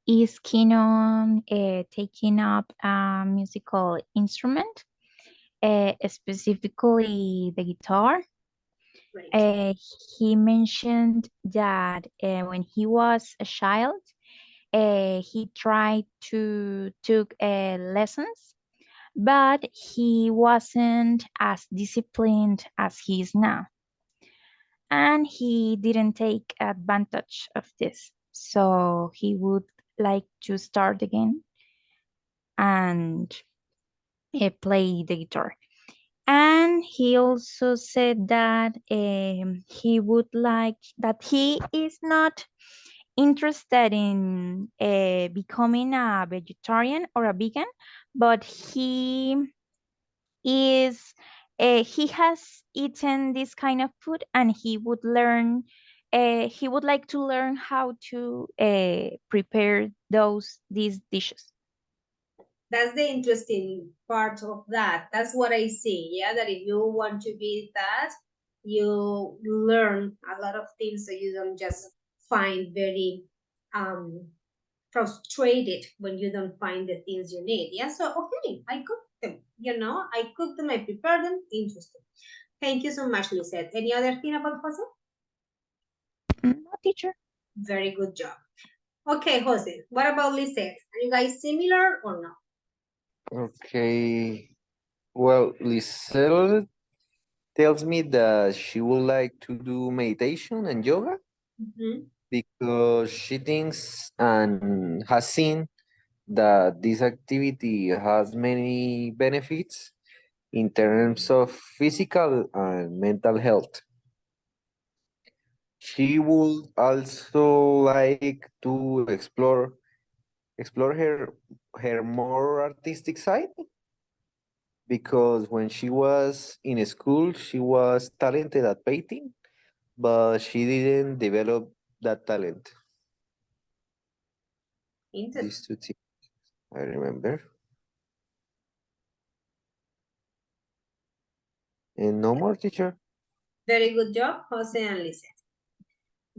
is keen on taking up a musical instrument, specifically the guitar. Great. He mentioned that when he was a child, he tried to took lessons, but he wasn't as disciplined as he is now, and he didn't take advantage of this. So he would like to start again and play the guitar. And he also said that he would like that he is not interested in becoming a vegetarian or a vegan, but is he has eaten this kind of food, and he would like to learn how to prepare these dishes. That's the interesting part of that. That's what I see. Yeah, that if you want to be that, you learn a lot of things, so you don't just find very frustrated when you don't find the things you need. Yeah, so okay, I cook them. I cook them, I prepare them. Interesting. Thank you so much, Lisette. Any other thing about Jose? No, teacher. Very good job. Okay, Jose, what about Lisette? Are you guys similar or not? Okay. Well, Lisel tells me that she would like to do meditation and yoga because she thinks and has seen that this activity has many benefits in terms of physical and mental health. She would also like to explore her more artistic side because when she was in school she was talented at painting, but she didn't develop that talent. Interesting. These two things I remember. And no more, teacher. Very good job, Jose and Lisette.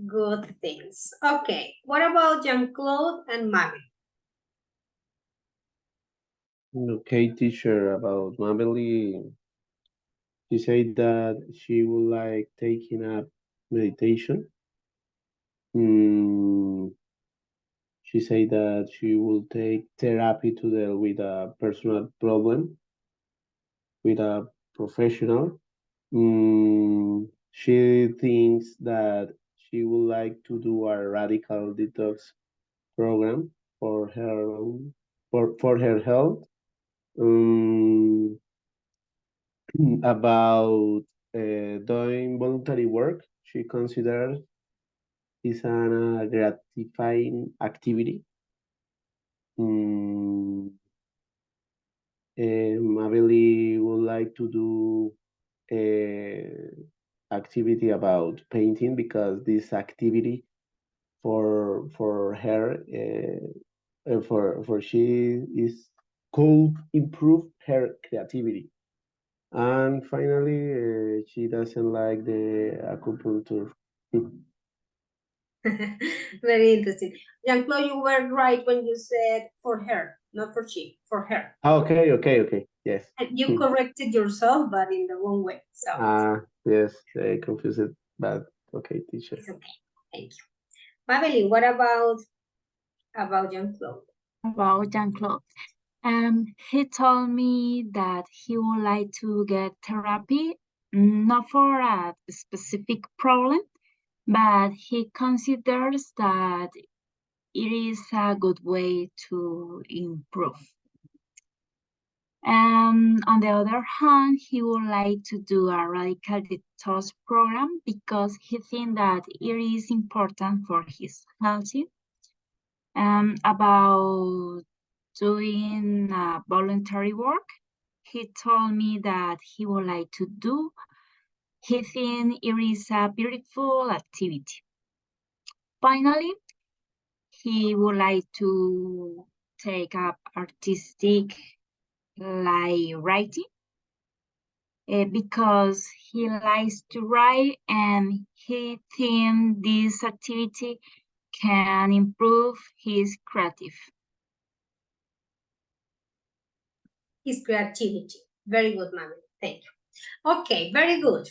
Good things. Okay, what about Jean-Claude and Marie? Okay, teacher, about Mabel, she said that she would like taking up meditation. She said that she will take therapy to deal with a personal problem with a professional. She thinks that she would like to do a radical detox program for her health. Um, about doing voluntary work, she considers is a gratifying activity. Mabeli would like to do activity about painting because this activity for her for she is could improve her creativity. And finally, she doesn't like the acupuncture. Very interesting. Jean-Claude, you were right when you said for her, not for she, for her. Okay. Yes. And you corrected yourself, but in the wrong way. So Yes, I confused it, but okay, teacher. it's okay. Thank you. Family, what about Jean-Claude? About Jean-Claude. He told me that he would like to get therapy, not for a specific problem, but he considers that it is a good way to improve. On the other hand, he would like to do a radical detox program because he thinks that it is important for his health. About doing voluntary work, he told me that he would like to do. He thinks it is a beautiful activity. Finally, he would like to take up artistic like writing because he likes to write and he thinks this activity can improve his creative. His creativity. Very good, Mami. Thank you. Okay, very good.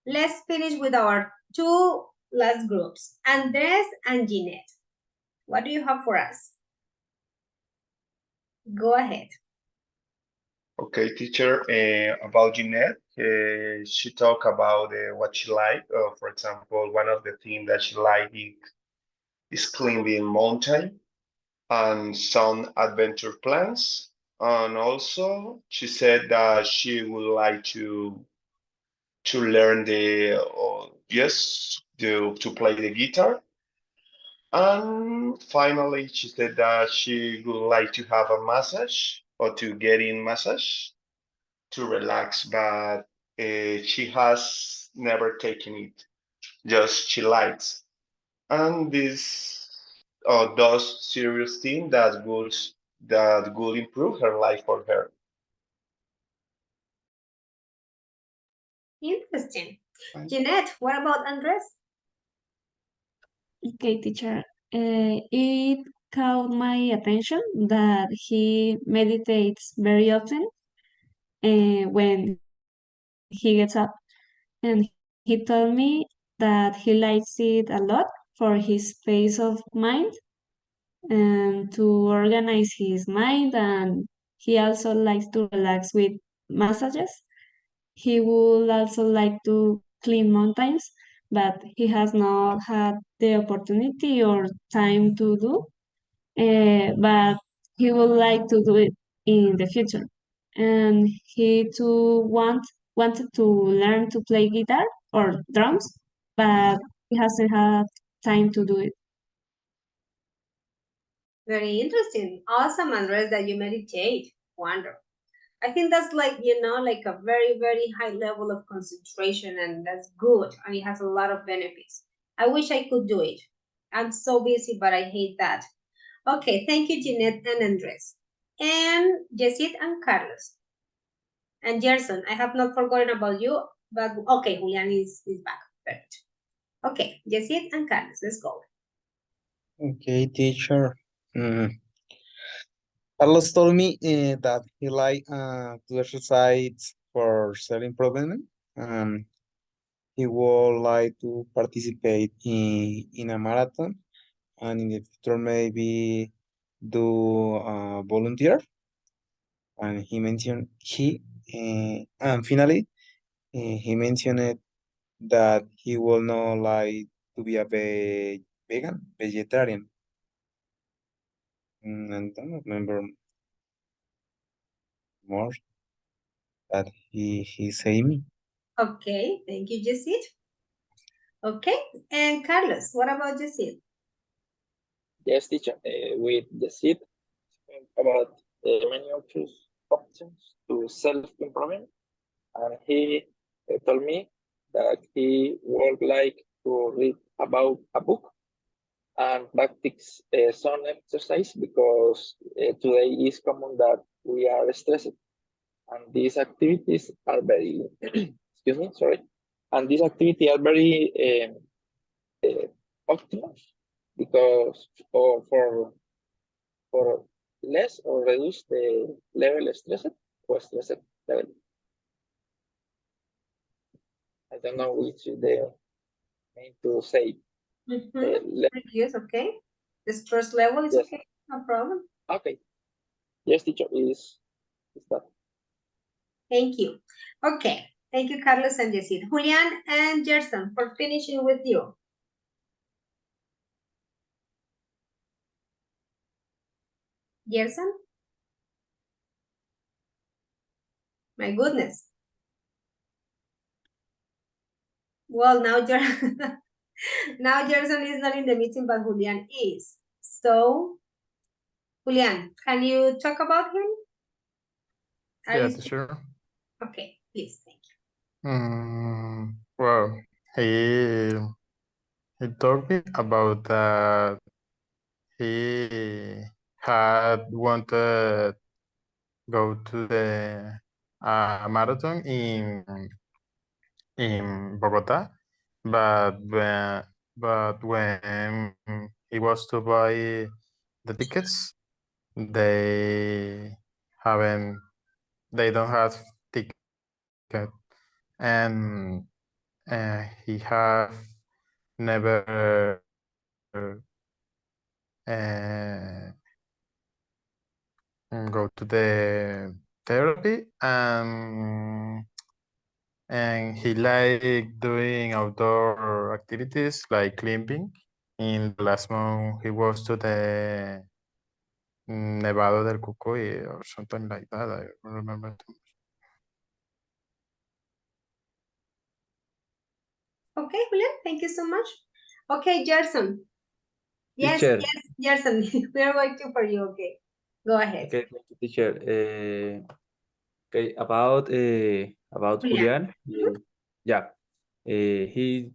Let's finish with our two last groups, Andres and Jeanette. What do you have for us? Go ahead. Okay, teacher, about Jeanette, she talked about what she liked. For example, one of the things that she liked is climbing mountain and some adventure plans. And also, she said that she would like to learn to play the guitar. And finally, she said that she would like to have a massage or to get in massage to relax, but she has never taken it. Just she likes, and this does serious thing that would improve her life for her. Interesting. Jeanette, what about Andres? Okay, teacher. It caught my attention that he meditates very often when he gets up. And he told me that he likes it a lot for his peace of mind and to organize his mind. And he also likes to relax with massages. He would also like to climb mountains, but he has not had the opportunity or time to do. But he would like to do it in the future. And he too wanted to learn to play guitar or drums, but he hasn't had time to do it. Very interesting. Awesome, Andres, that you meditate. Wonderful. I think that's like, like a very, very high level of concentration, and that's good. And it has a lot of benefits. I wish I could do it. I'm so busy, but I hate that. Okay, thank you, Jeanette and Andres. And Yesid and Carlos. And Gerson, I have not forgotten about you, but okay, Julian is back. Perfect. Okay, Yesid and Carlos, let's go. Okay, teacher. Carlos told me that he like to exercise for self-improvement. He would like to participate in a marathon and in the future maybe do volunteer. And he mentioned and finally he mentioned that he will not like to be a vegetarian. And don't remember more that he say me. Okay, thank you, Yesid. Okay, and Carlos, what about Yesid? Yes, teacher. With the seat about many options to self-improvement, and he told me that he would like to read about a book and practice some exercise because today is common that we are stressed, and these activities are very excuse me, sorry, and these activities are very optimal because or for less or reduce the level stressed or stressed level. I don't know which is the main to say. Yes, okay. The stress level is Yes. okay, no problem. Okay. Yes, teacher, is that. Thank you. Okay. Thank you, Carlos and Yesid. Julian and Gerson, for finishing with you. Gerson? My goodness. Well, now now Gerson is not in the meeting, but Julian is. So, Julian, can you talk about him? Yeah, sure. Okay, please, thank you. Well, he told me about that he had wanted go to the marathon in Bogota, but when he was to buy the tickets, they haven't they don't have ticket, and he have never go to the therapy, and he like doing outdoor activities like climbing. In the last month, he was to the Nevado del Cucuy or something like that. I don't remember too much. Okay, Julian, thank you so much. Okay, Gerson. Yes, Teacher. yes, Gerson, we are waiting for you. Okay, go ahead. Okay, thank you, teacher. Okay, about Julian. Julian. Yeah, he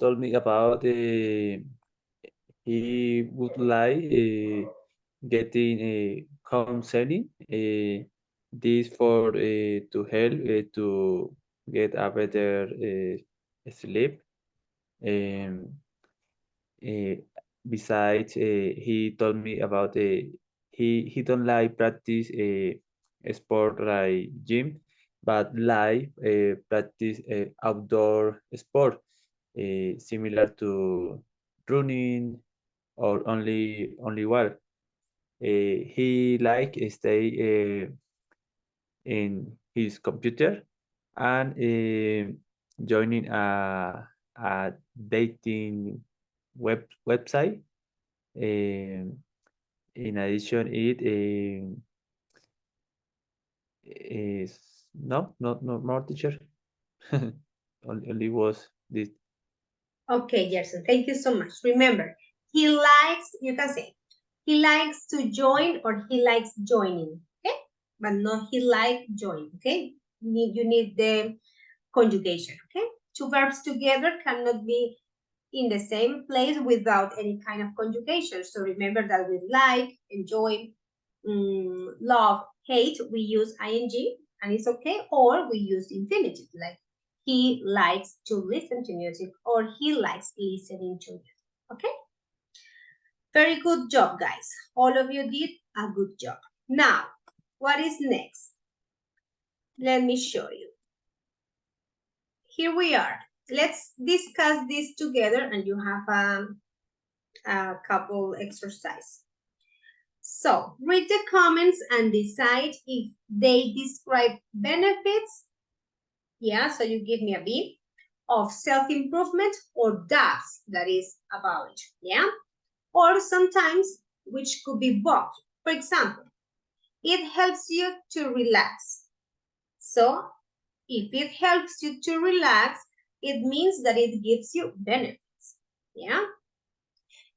told me about he would like getting counseling. This for to help to get a better sleep. Um, uh, Besides, he told me about he don't like practice a sport like gym, but like practice outdoor sport similar to running or only water. He like stay in his computer and joining a dating website. In addition, it is no more teacher. Only was this. Okay, Gerson, thank you so much. Remember, he likes, you can say, he likes to join or he likes joining, okay? But no, he like join, okay? You need the conjugation, okay? Two verbs together cannot be in the same place without any kind of conjugation. So remember that with like, enjoy, love, hate, we use ing and it's okay, or we use infinitive like he likes to listen to music or he likes listening to music. Okay? Very good job, guys. All of you did a good job. Now, what is next? Let me show you. Here we are. Let's discuss this together and you have a couple exercise. So read the comments and decide if they describe benefits. Yeah, so you give me a B of self-improvement or doubts that is about it. Yeah, or sometimes which could be both. For example, it helps you to relax. So if it helps you to relax, it means that it gives you benefits. Yeah.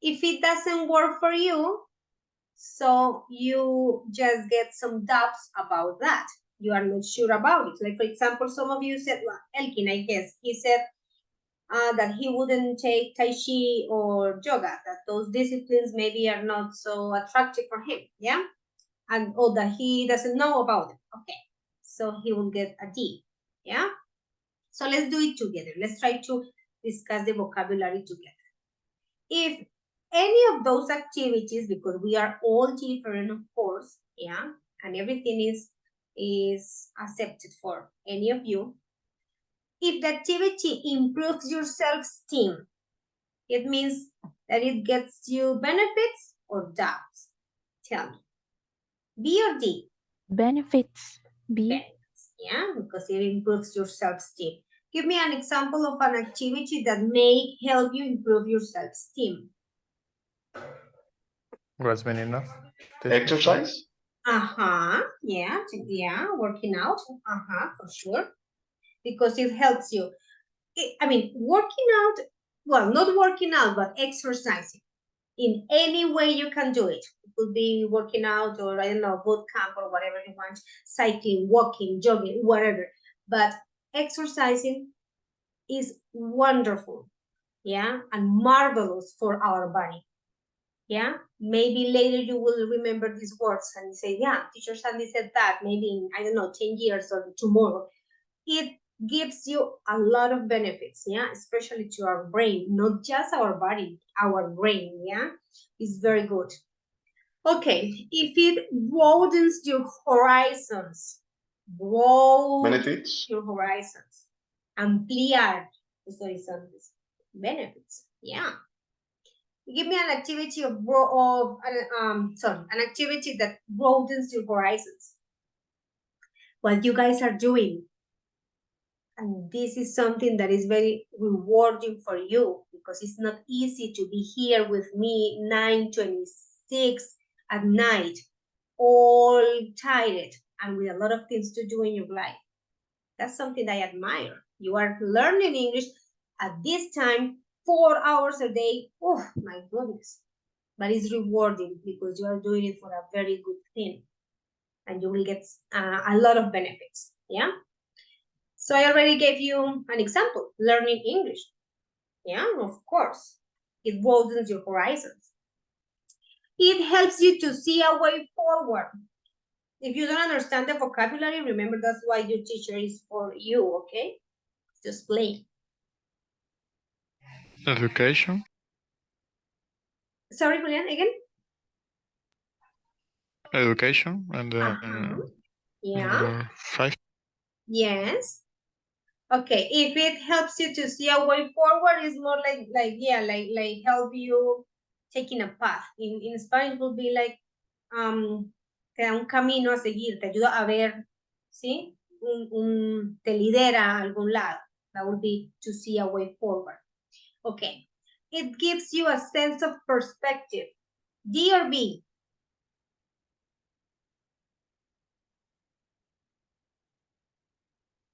If it doesn't work for you, so you just get some doubts about that. You are not sure about it. Like, for example, some of you said, well, Elkin, I guess, he said that he wouldn't take Tai Chi or yoga, that those disciplines maybe are not so attractive for him, yeah? And or that he doesn't know about them. Okay, so he will get a D, yeah? So let's do it together. Let's try to discuss the vocabulary together. If any of those activities, because we are all different, of course, yeah, and everything is accepted for any of you. If the activity improves your self-esteem, it means that it gets you benefits or doubts. Tell me. B or D? Benefits. B. Benefits, yeah, because it improves your self-esteem. Give me an example of an activity that may help you improve your self-esteem. What's mean enough? Exercise? Yeah, working out, for sure, because it helps you. I mean, working out, well, not working out, but exercising. In any way you can do it. It could be working out or, I don't know, boot camp or whatever you want, cycling, walking, jogging, whatever. But exercising is wonderful, yeah, and marvelous for our body. Yeah, maybe later you will remember these words and say, yeah, teacher Sandy said that, maybe in, I don't know, 10 years or tomorrow. It gives you a lot of benefits, yeah, especially to our brain, not just our body, our brain, yeah, is very good. Okay, if it broadens your horizons, Benefits? your horizons, ampliar tus horizontes, benefits, yeah. Give me an activity an activity that broadens your horizons. What you guys are doing. And this is something that is very rewarding for you because it's not easy to be here with me 9:26 at night, all tired and with a lot of things to do in your life. That's something I admire. You are learning English at this time, 4 hours a day. Oh my goodness. But it's rewarding because you are doing it for a very good thing and you will get a lot of benefits. Yeah. So I already gave you an example, learning English. Yeah, of course. It broadens your horizons. It helps you to see a way forward. If you don't understand the vocabulary, remember that's why your teacher is for you, okay? Just play. Education. Sorry, Julian, again? Education and Yeah. 5. Yes. Okay, if it helps you to see a way forward, it's more like help you taking a path. In Spanish would be like te da un camino a seguir, te ayuda a ver, ¿sí? Te lidera a algún lado. That would be to see a way forward. Okay. It gives you a sense of perspective. D or B?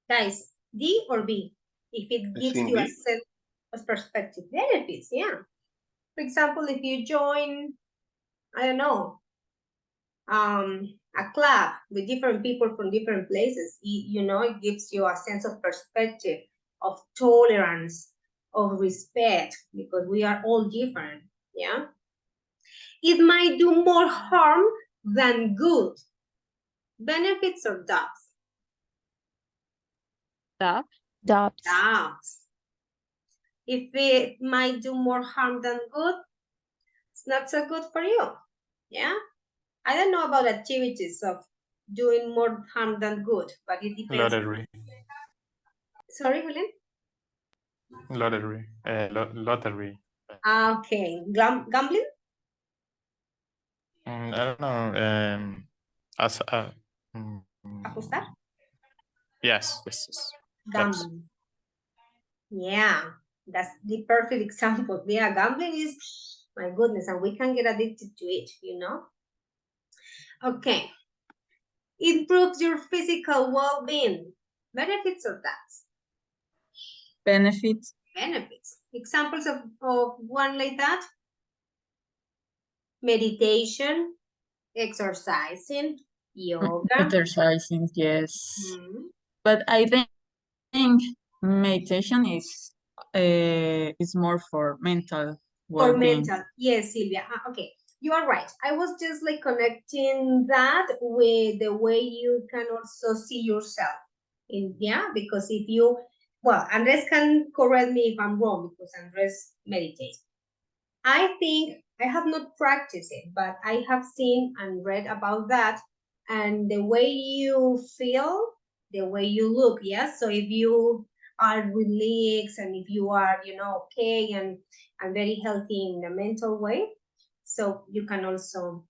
Guys, D or B? If it gives you a sense of perspective. Benefits, yeah. For example, if you join, I don't know, a club with different people from different places, it gives you a sense of perspective, of tolerance, of respect, because we are all different, yeah? It might do more harm than good. Benefits or doubts? Doubts. Doubts. If it might do more harm than good, it's not so good for you, yeah? I don't know about activities of doing more harm than good, but it depends. Lottery. Sorry, Julian? Lottery. Lottery. Okay. Gambling? I don't know. As Apostar? yes. Gambling. Yeah, that's the perfect example. Yeah, gambling is, my goodness, and we can get addicted to it, Okay. Improves your physical well-being. Benefits or doubts? Benefits. Benefits. Examples of one like that? Meditation, exercising, yoga. Exercising, yes. But I think meditation is more for mental well-being. For mental, yes, Silvia. Okay, you are right. I was just like connecting that with the way you can also see yourself. Because if you, well, Andres can correct me if I'm wrong because Andres meditates. I think I have not practiced it, but I have seen and read about that. And the way you feel, the way you look, yes. So if you are relaxed and if you are, okay and very healthy in the mental way, so you can also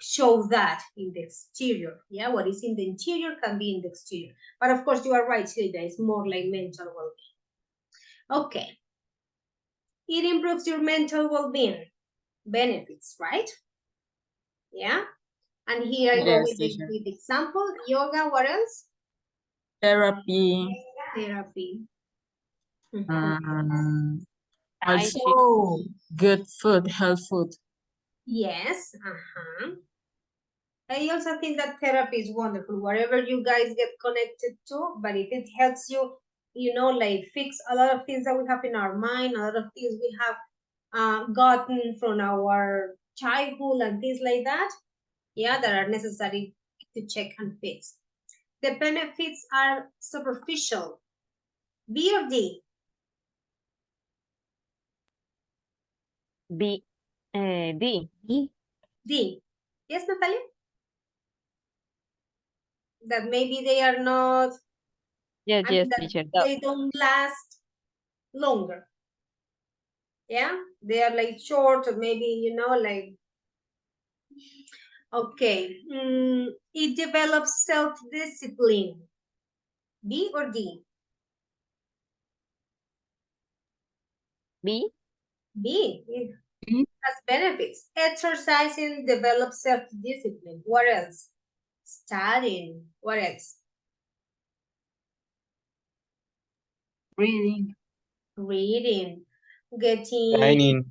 show that in the exterior. Yeah, what is in the interior can be in the exterior. But of course, you are right, Silvia. It's more like mental well-being. Okay. It improves your mental well-being. Benefits, right? Yeah. And here I go Yes, with the teacher. example. Yoga, what else? Therapy. Therapy. I see. Also, good food, health food. Yes. I also think that therapy is wonderful, wherever you guys get connected to, but if it helps you, like fix a lot of things that we have in our mind, a lot of things we have gotten from our childhood and things like that, yeah, that are necessary to check and fix. The benefits are superficial. B or D? B. D. D. D. Yes, Natalia? That maybe they are not, Yes, I yes, mean, that teacher. they don't last longer. Yeah, they are like short or maybe, like, okay. It develops self-discipline. B or D? B. B. It has benefits. Exercising develops self-discipline. What else? Studying. What else? Reading. Reading. Getting. Dining.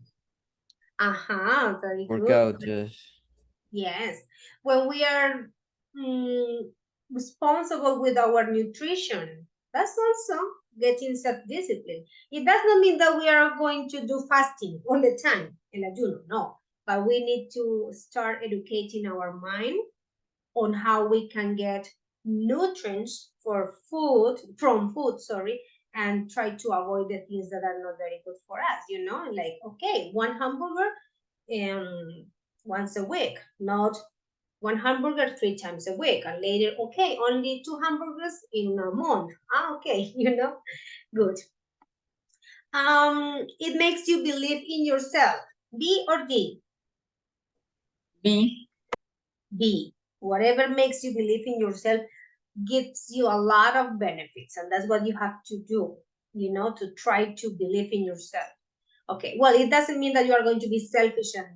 Very good. Workout, yes. Yes. When we are responsible with our nutrition, that's also getting self-discipline. It does not mean that we are going to do fasting all the time, el ayuno, no. But we need to start educating our mind on how we can get nutrients from food, and try to avoid the things that are not very good for us, like, okay, one hamburger once a week, not one hamburger 3 times a week, and later, okay, only 2 hamburgers in a month. Okay, good. It makes you believe in yourself. B or D? B. B. Whatever makes you believe in yourself gives you a lot of benefits, and that's what you have to do, to try to believe in yourself. Okay, well, it doesn't mean that you are going to be selfish and,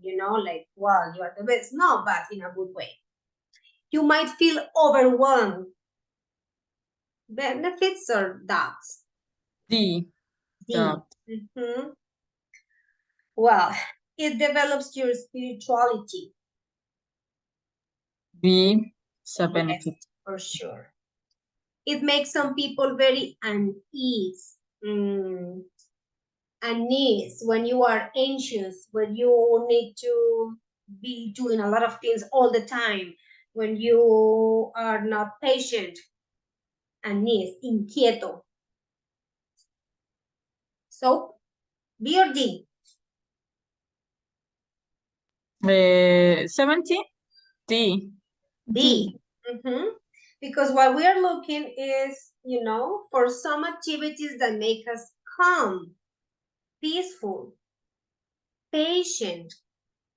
like, well, you are the best. No, but in a good way. You might feel overwhelmed. Benefits or doubts? D. D. Doubt. Well, it develops your spirituality. B. It's a benefit. Yes, for sure. It makes some people very unease. Unease when you are anxious, when you need to be doing a lot of things all the time, when you are not patient. Unease, inquieto. So, B or D? 17. D. D. Because what we are looking is, for some activities that make us calm, peaceful, patient.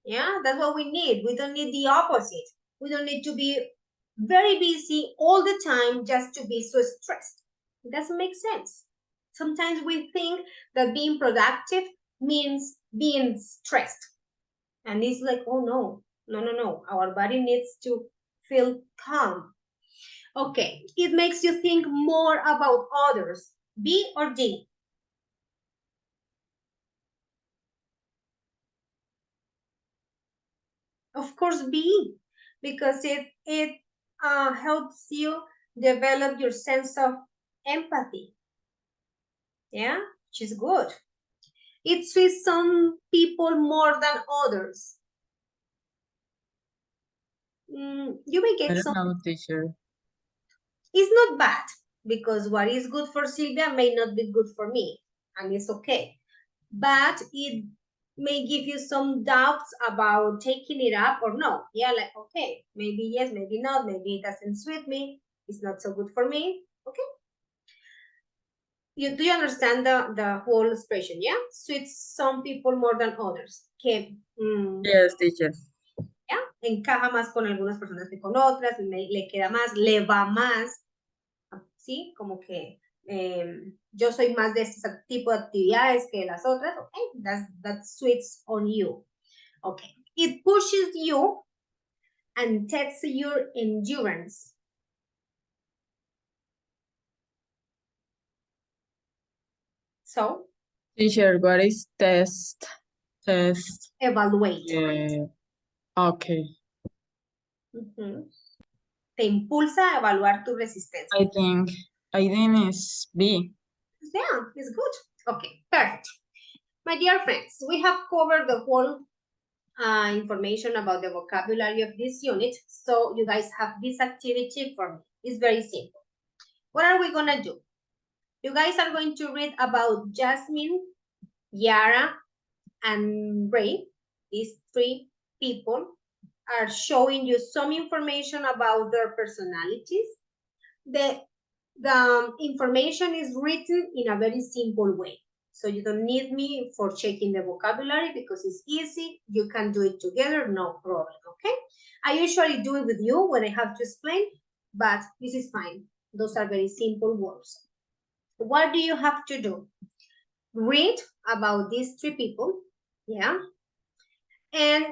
Yeah, that's what we need. We don't need the opposite. We don't need to be very busy all the time just to be so stressed. It doesn't make sense. Sometimes we think that being productive means being stressed. And it's like, oh no, no. Our body needs to feel calm. Okay, it makes you think more about others. B or D? Of course, B, because it helps you develop your sense of empathy. Yeah, which is good. It suits some people more than others. You may I get don't some. know, teacher. It's not bad, because what is good for Sylvia may not be good for me, and it's okay. But it may give you some doubts about taking it up or no. Yeah, like, okay, maybe yes, maybe not, maybe it doesn't suit me, it's not so good for me, okay? Do you understand the whole expression, yeah? Suits some people more than others. Que, Yes, teacher. ¿ya? Encaja más con algunas personas que con otras, le queda más, le va más, ¿sí? Como que yo soy más de este tipo de actividades que las otras, okay? That suits on you. Okay. It pushes you and tests your endurance. So? Teacher, what is test? Test. Evaluate. Okay. Te impulsa a evaluar tu resistencia. I think is B. Yeah, it's good. Okay, perfect. My dear friends, we have covered the whole information about the vocabulary of this unit. So you guys have this activity for me. It's very simple. What are we gonna do? You guys are going to read about Jasmine, Yara, and Ray. These three people are showing you some information about their personalities. The information is written in a very simple way. So you don't need me for checking the vocabulary because it's easy. You can do it together, no problem, okay? I usually do it with you when I have to explain, but this is fine. Those are very simple words. What do you have to do? Read about these three people, yeah? And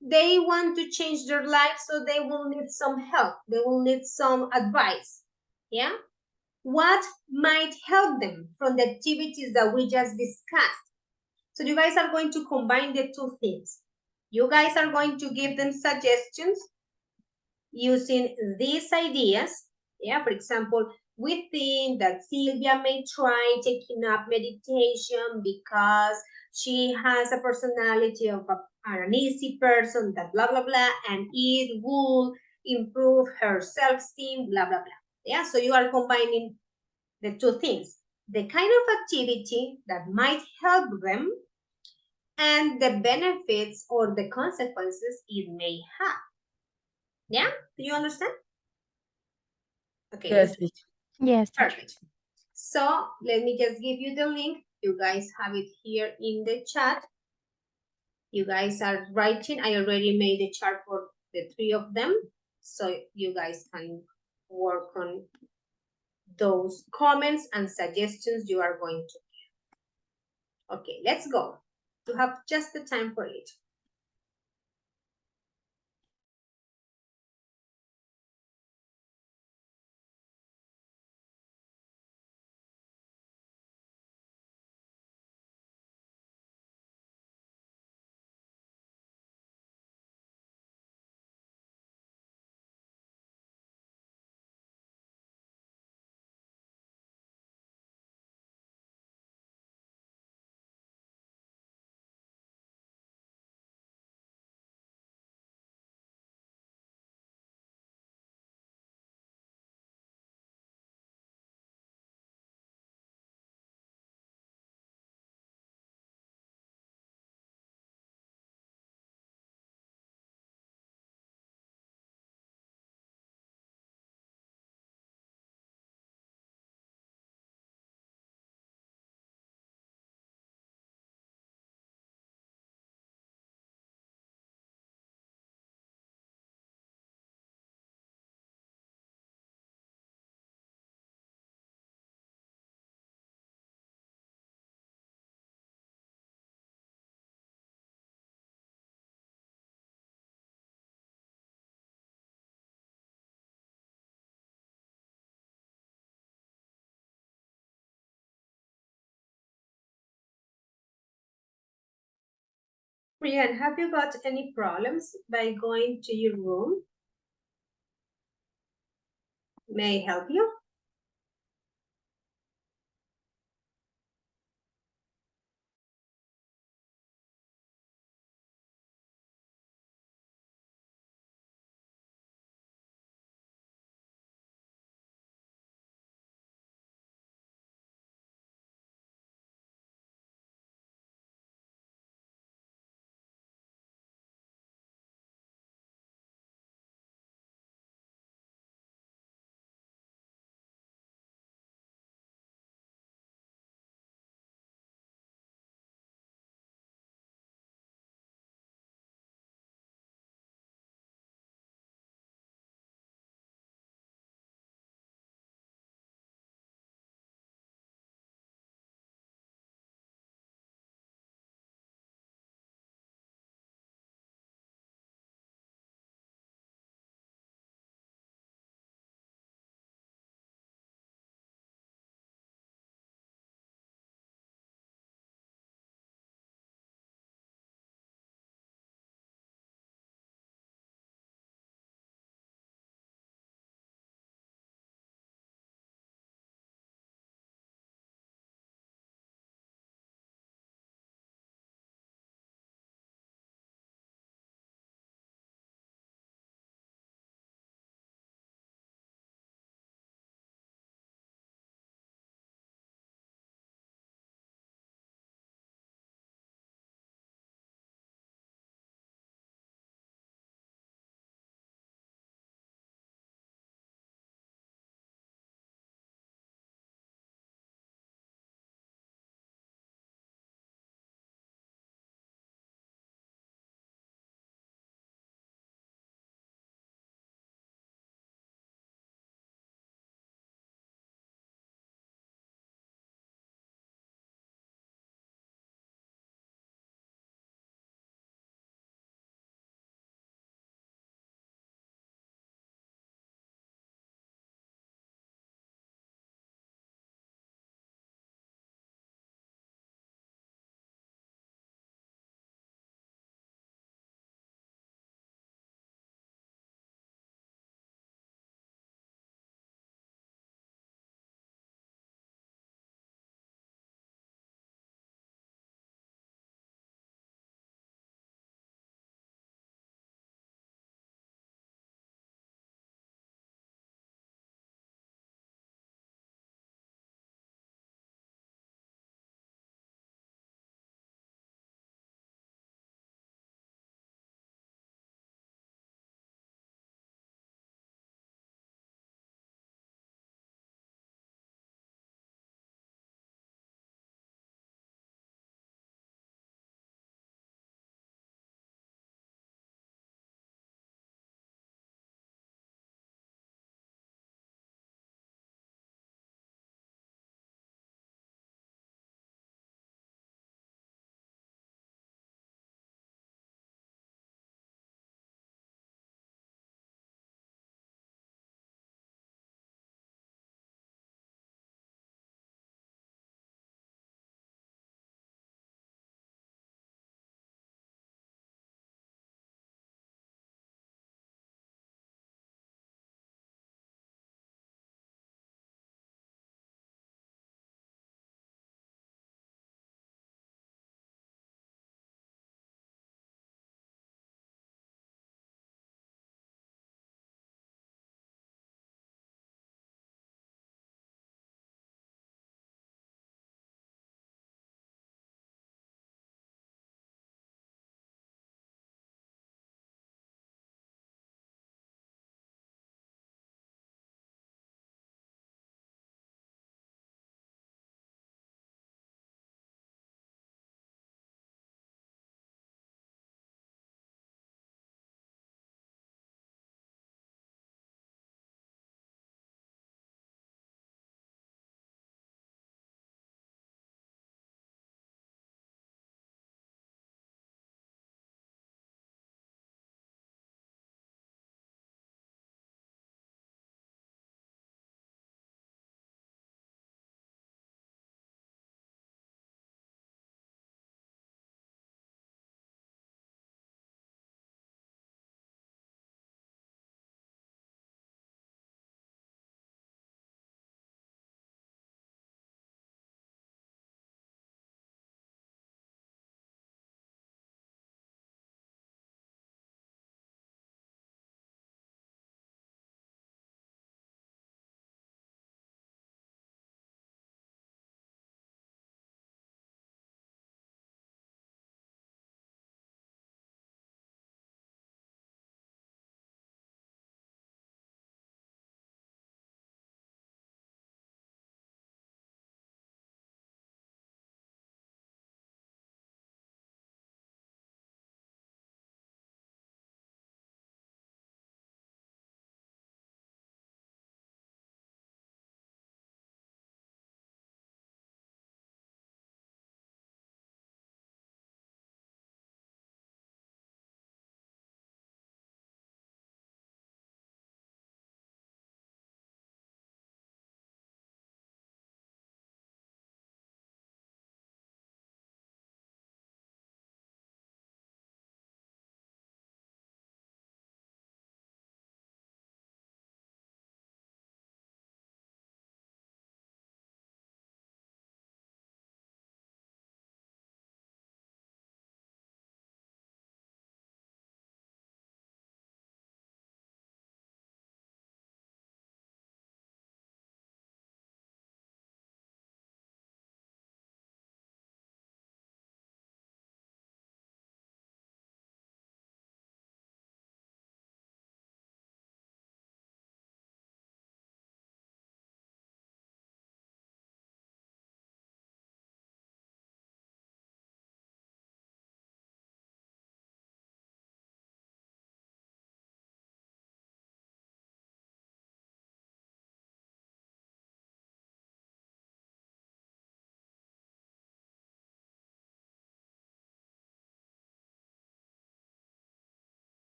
they want to change their life, so they will need some help. They will need some advice, yeah? What might help them from the activities that we just discussed? So you guys are going to combine the two things. You guys are going to give them suggestions using these ideas. Yeah, for example, we think that Sylvia may try taking up meditation because she has a personality of an easy person, that blah, blah, blah, and it will improve her self-esteem, blah, blah, blah. Yeah, so you are combining the two things, the kind of activity that might help them and the benefits or the consequences it may have. Yeah, do you understand? Okay, Yes, Yes, teacher. perfect. So let me just give you the link. You guys have it here in the chat. You guys are writing. I already made a chart for the three of them. So you guys can work on those comments and suggestions you are going to give. Okay, let's go. You have just the time for it. Brian, have you got any problems by going to your room? May I help you?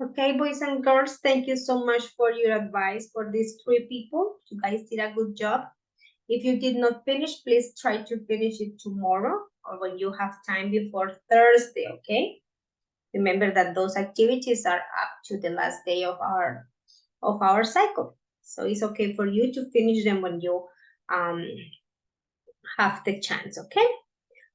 Okay, boys and girls, thank you so much for your advice for these 3 people. You guys did a good job. If you did not finish, please try to finish it tomorrow or when you have time before Thursday, okay? Remember that those activities are up to the last day of our cycle. So it's okay for you to finish them when you have the chance, okay?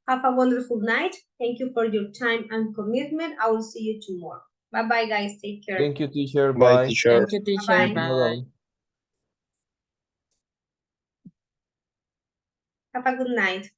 Have a wonderful night. Thank you for your time and commitment. I will see you tomorrow. Bye-bye, guys. Take care. Thank you, teacher. Bye, Bye. teacher. Thank you, teacher. Bye-bye. Bye. Have a good night.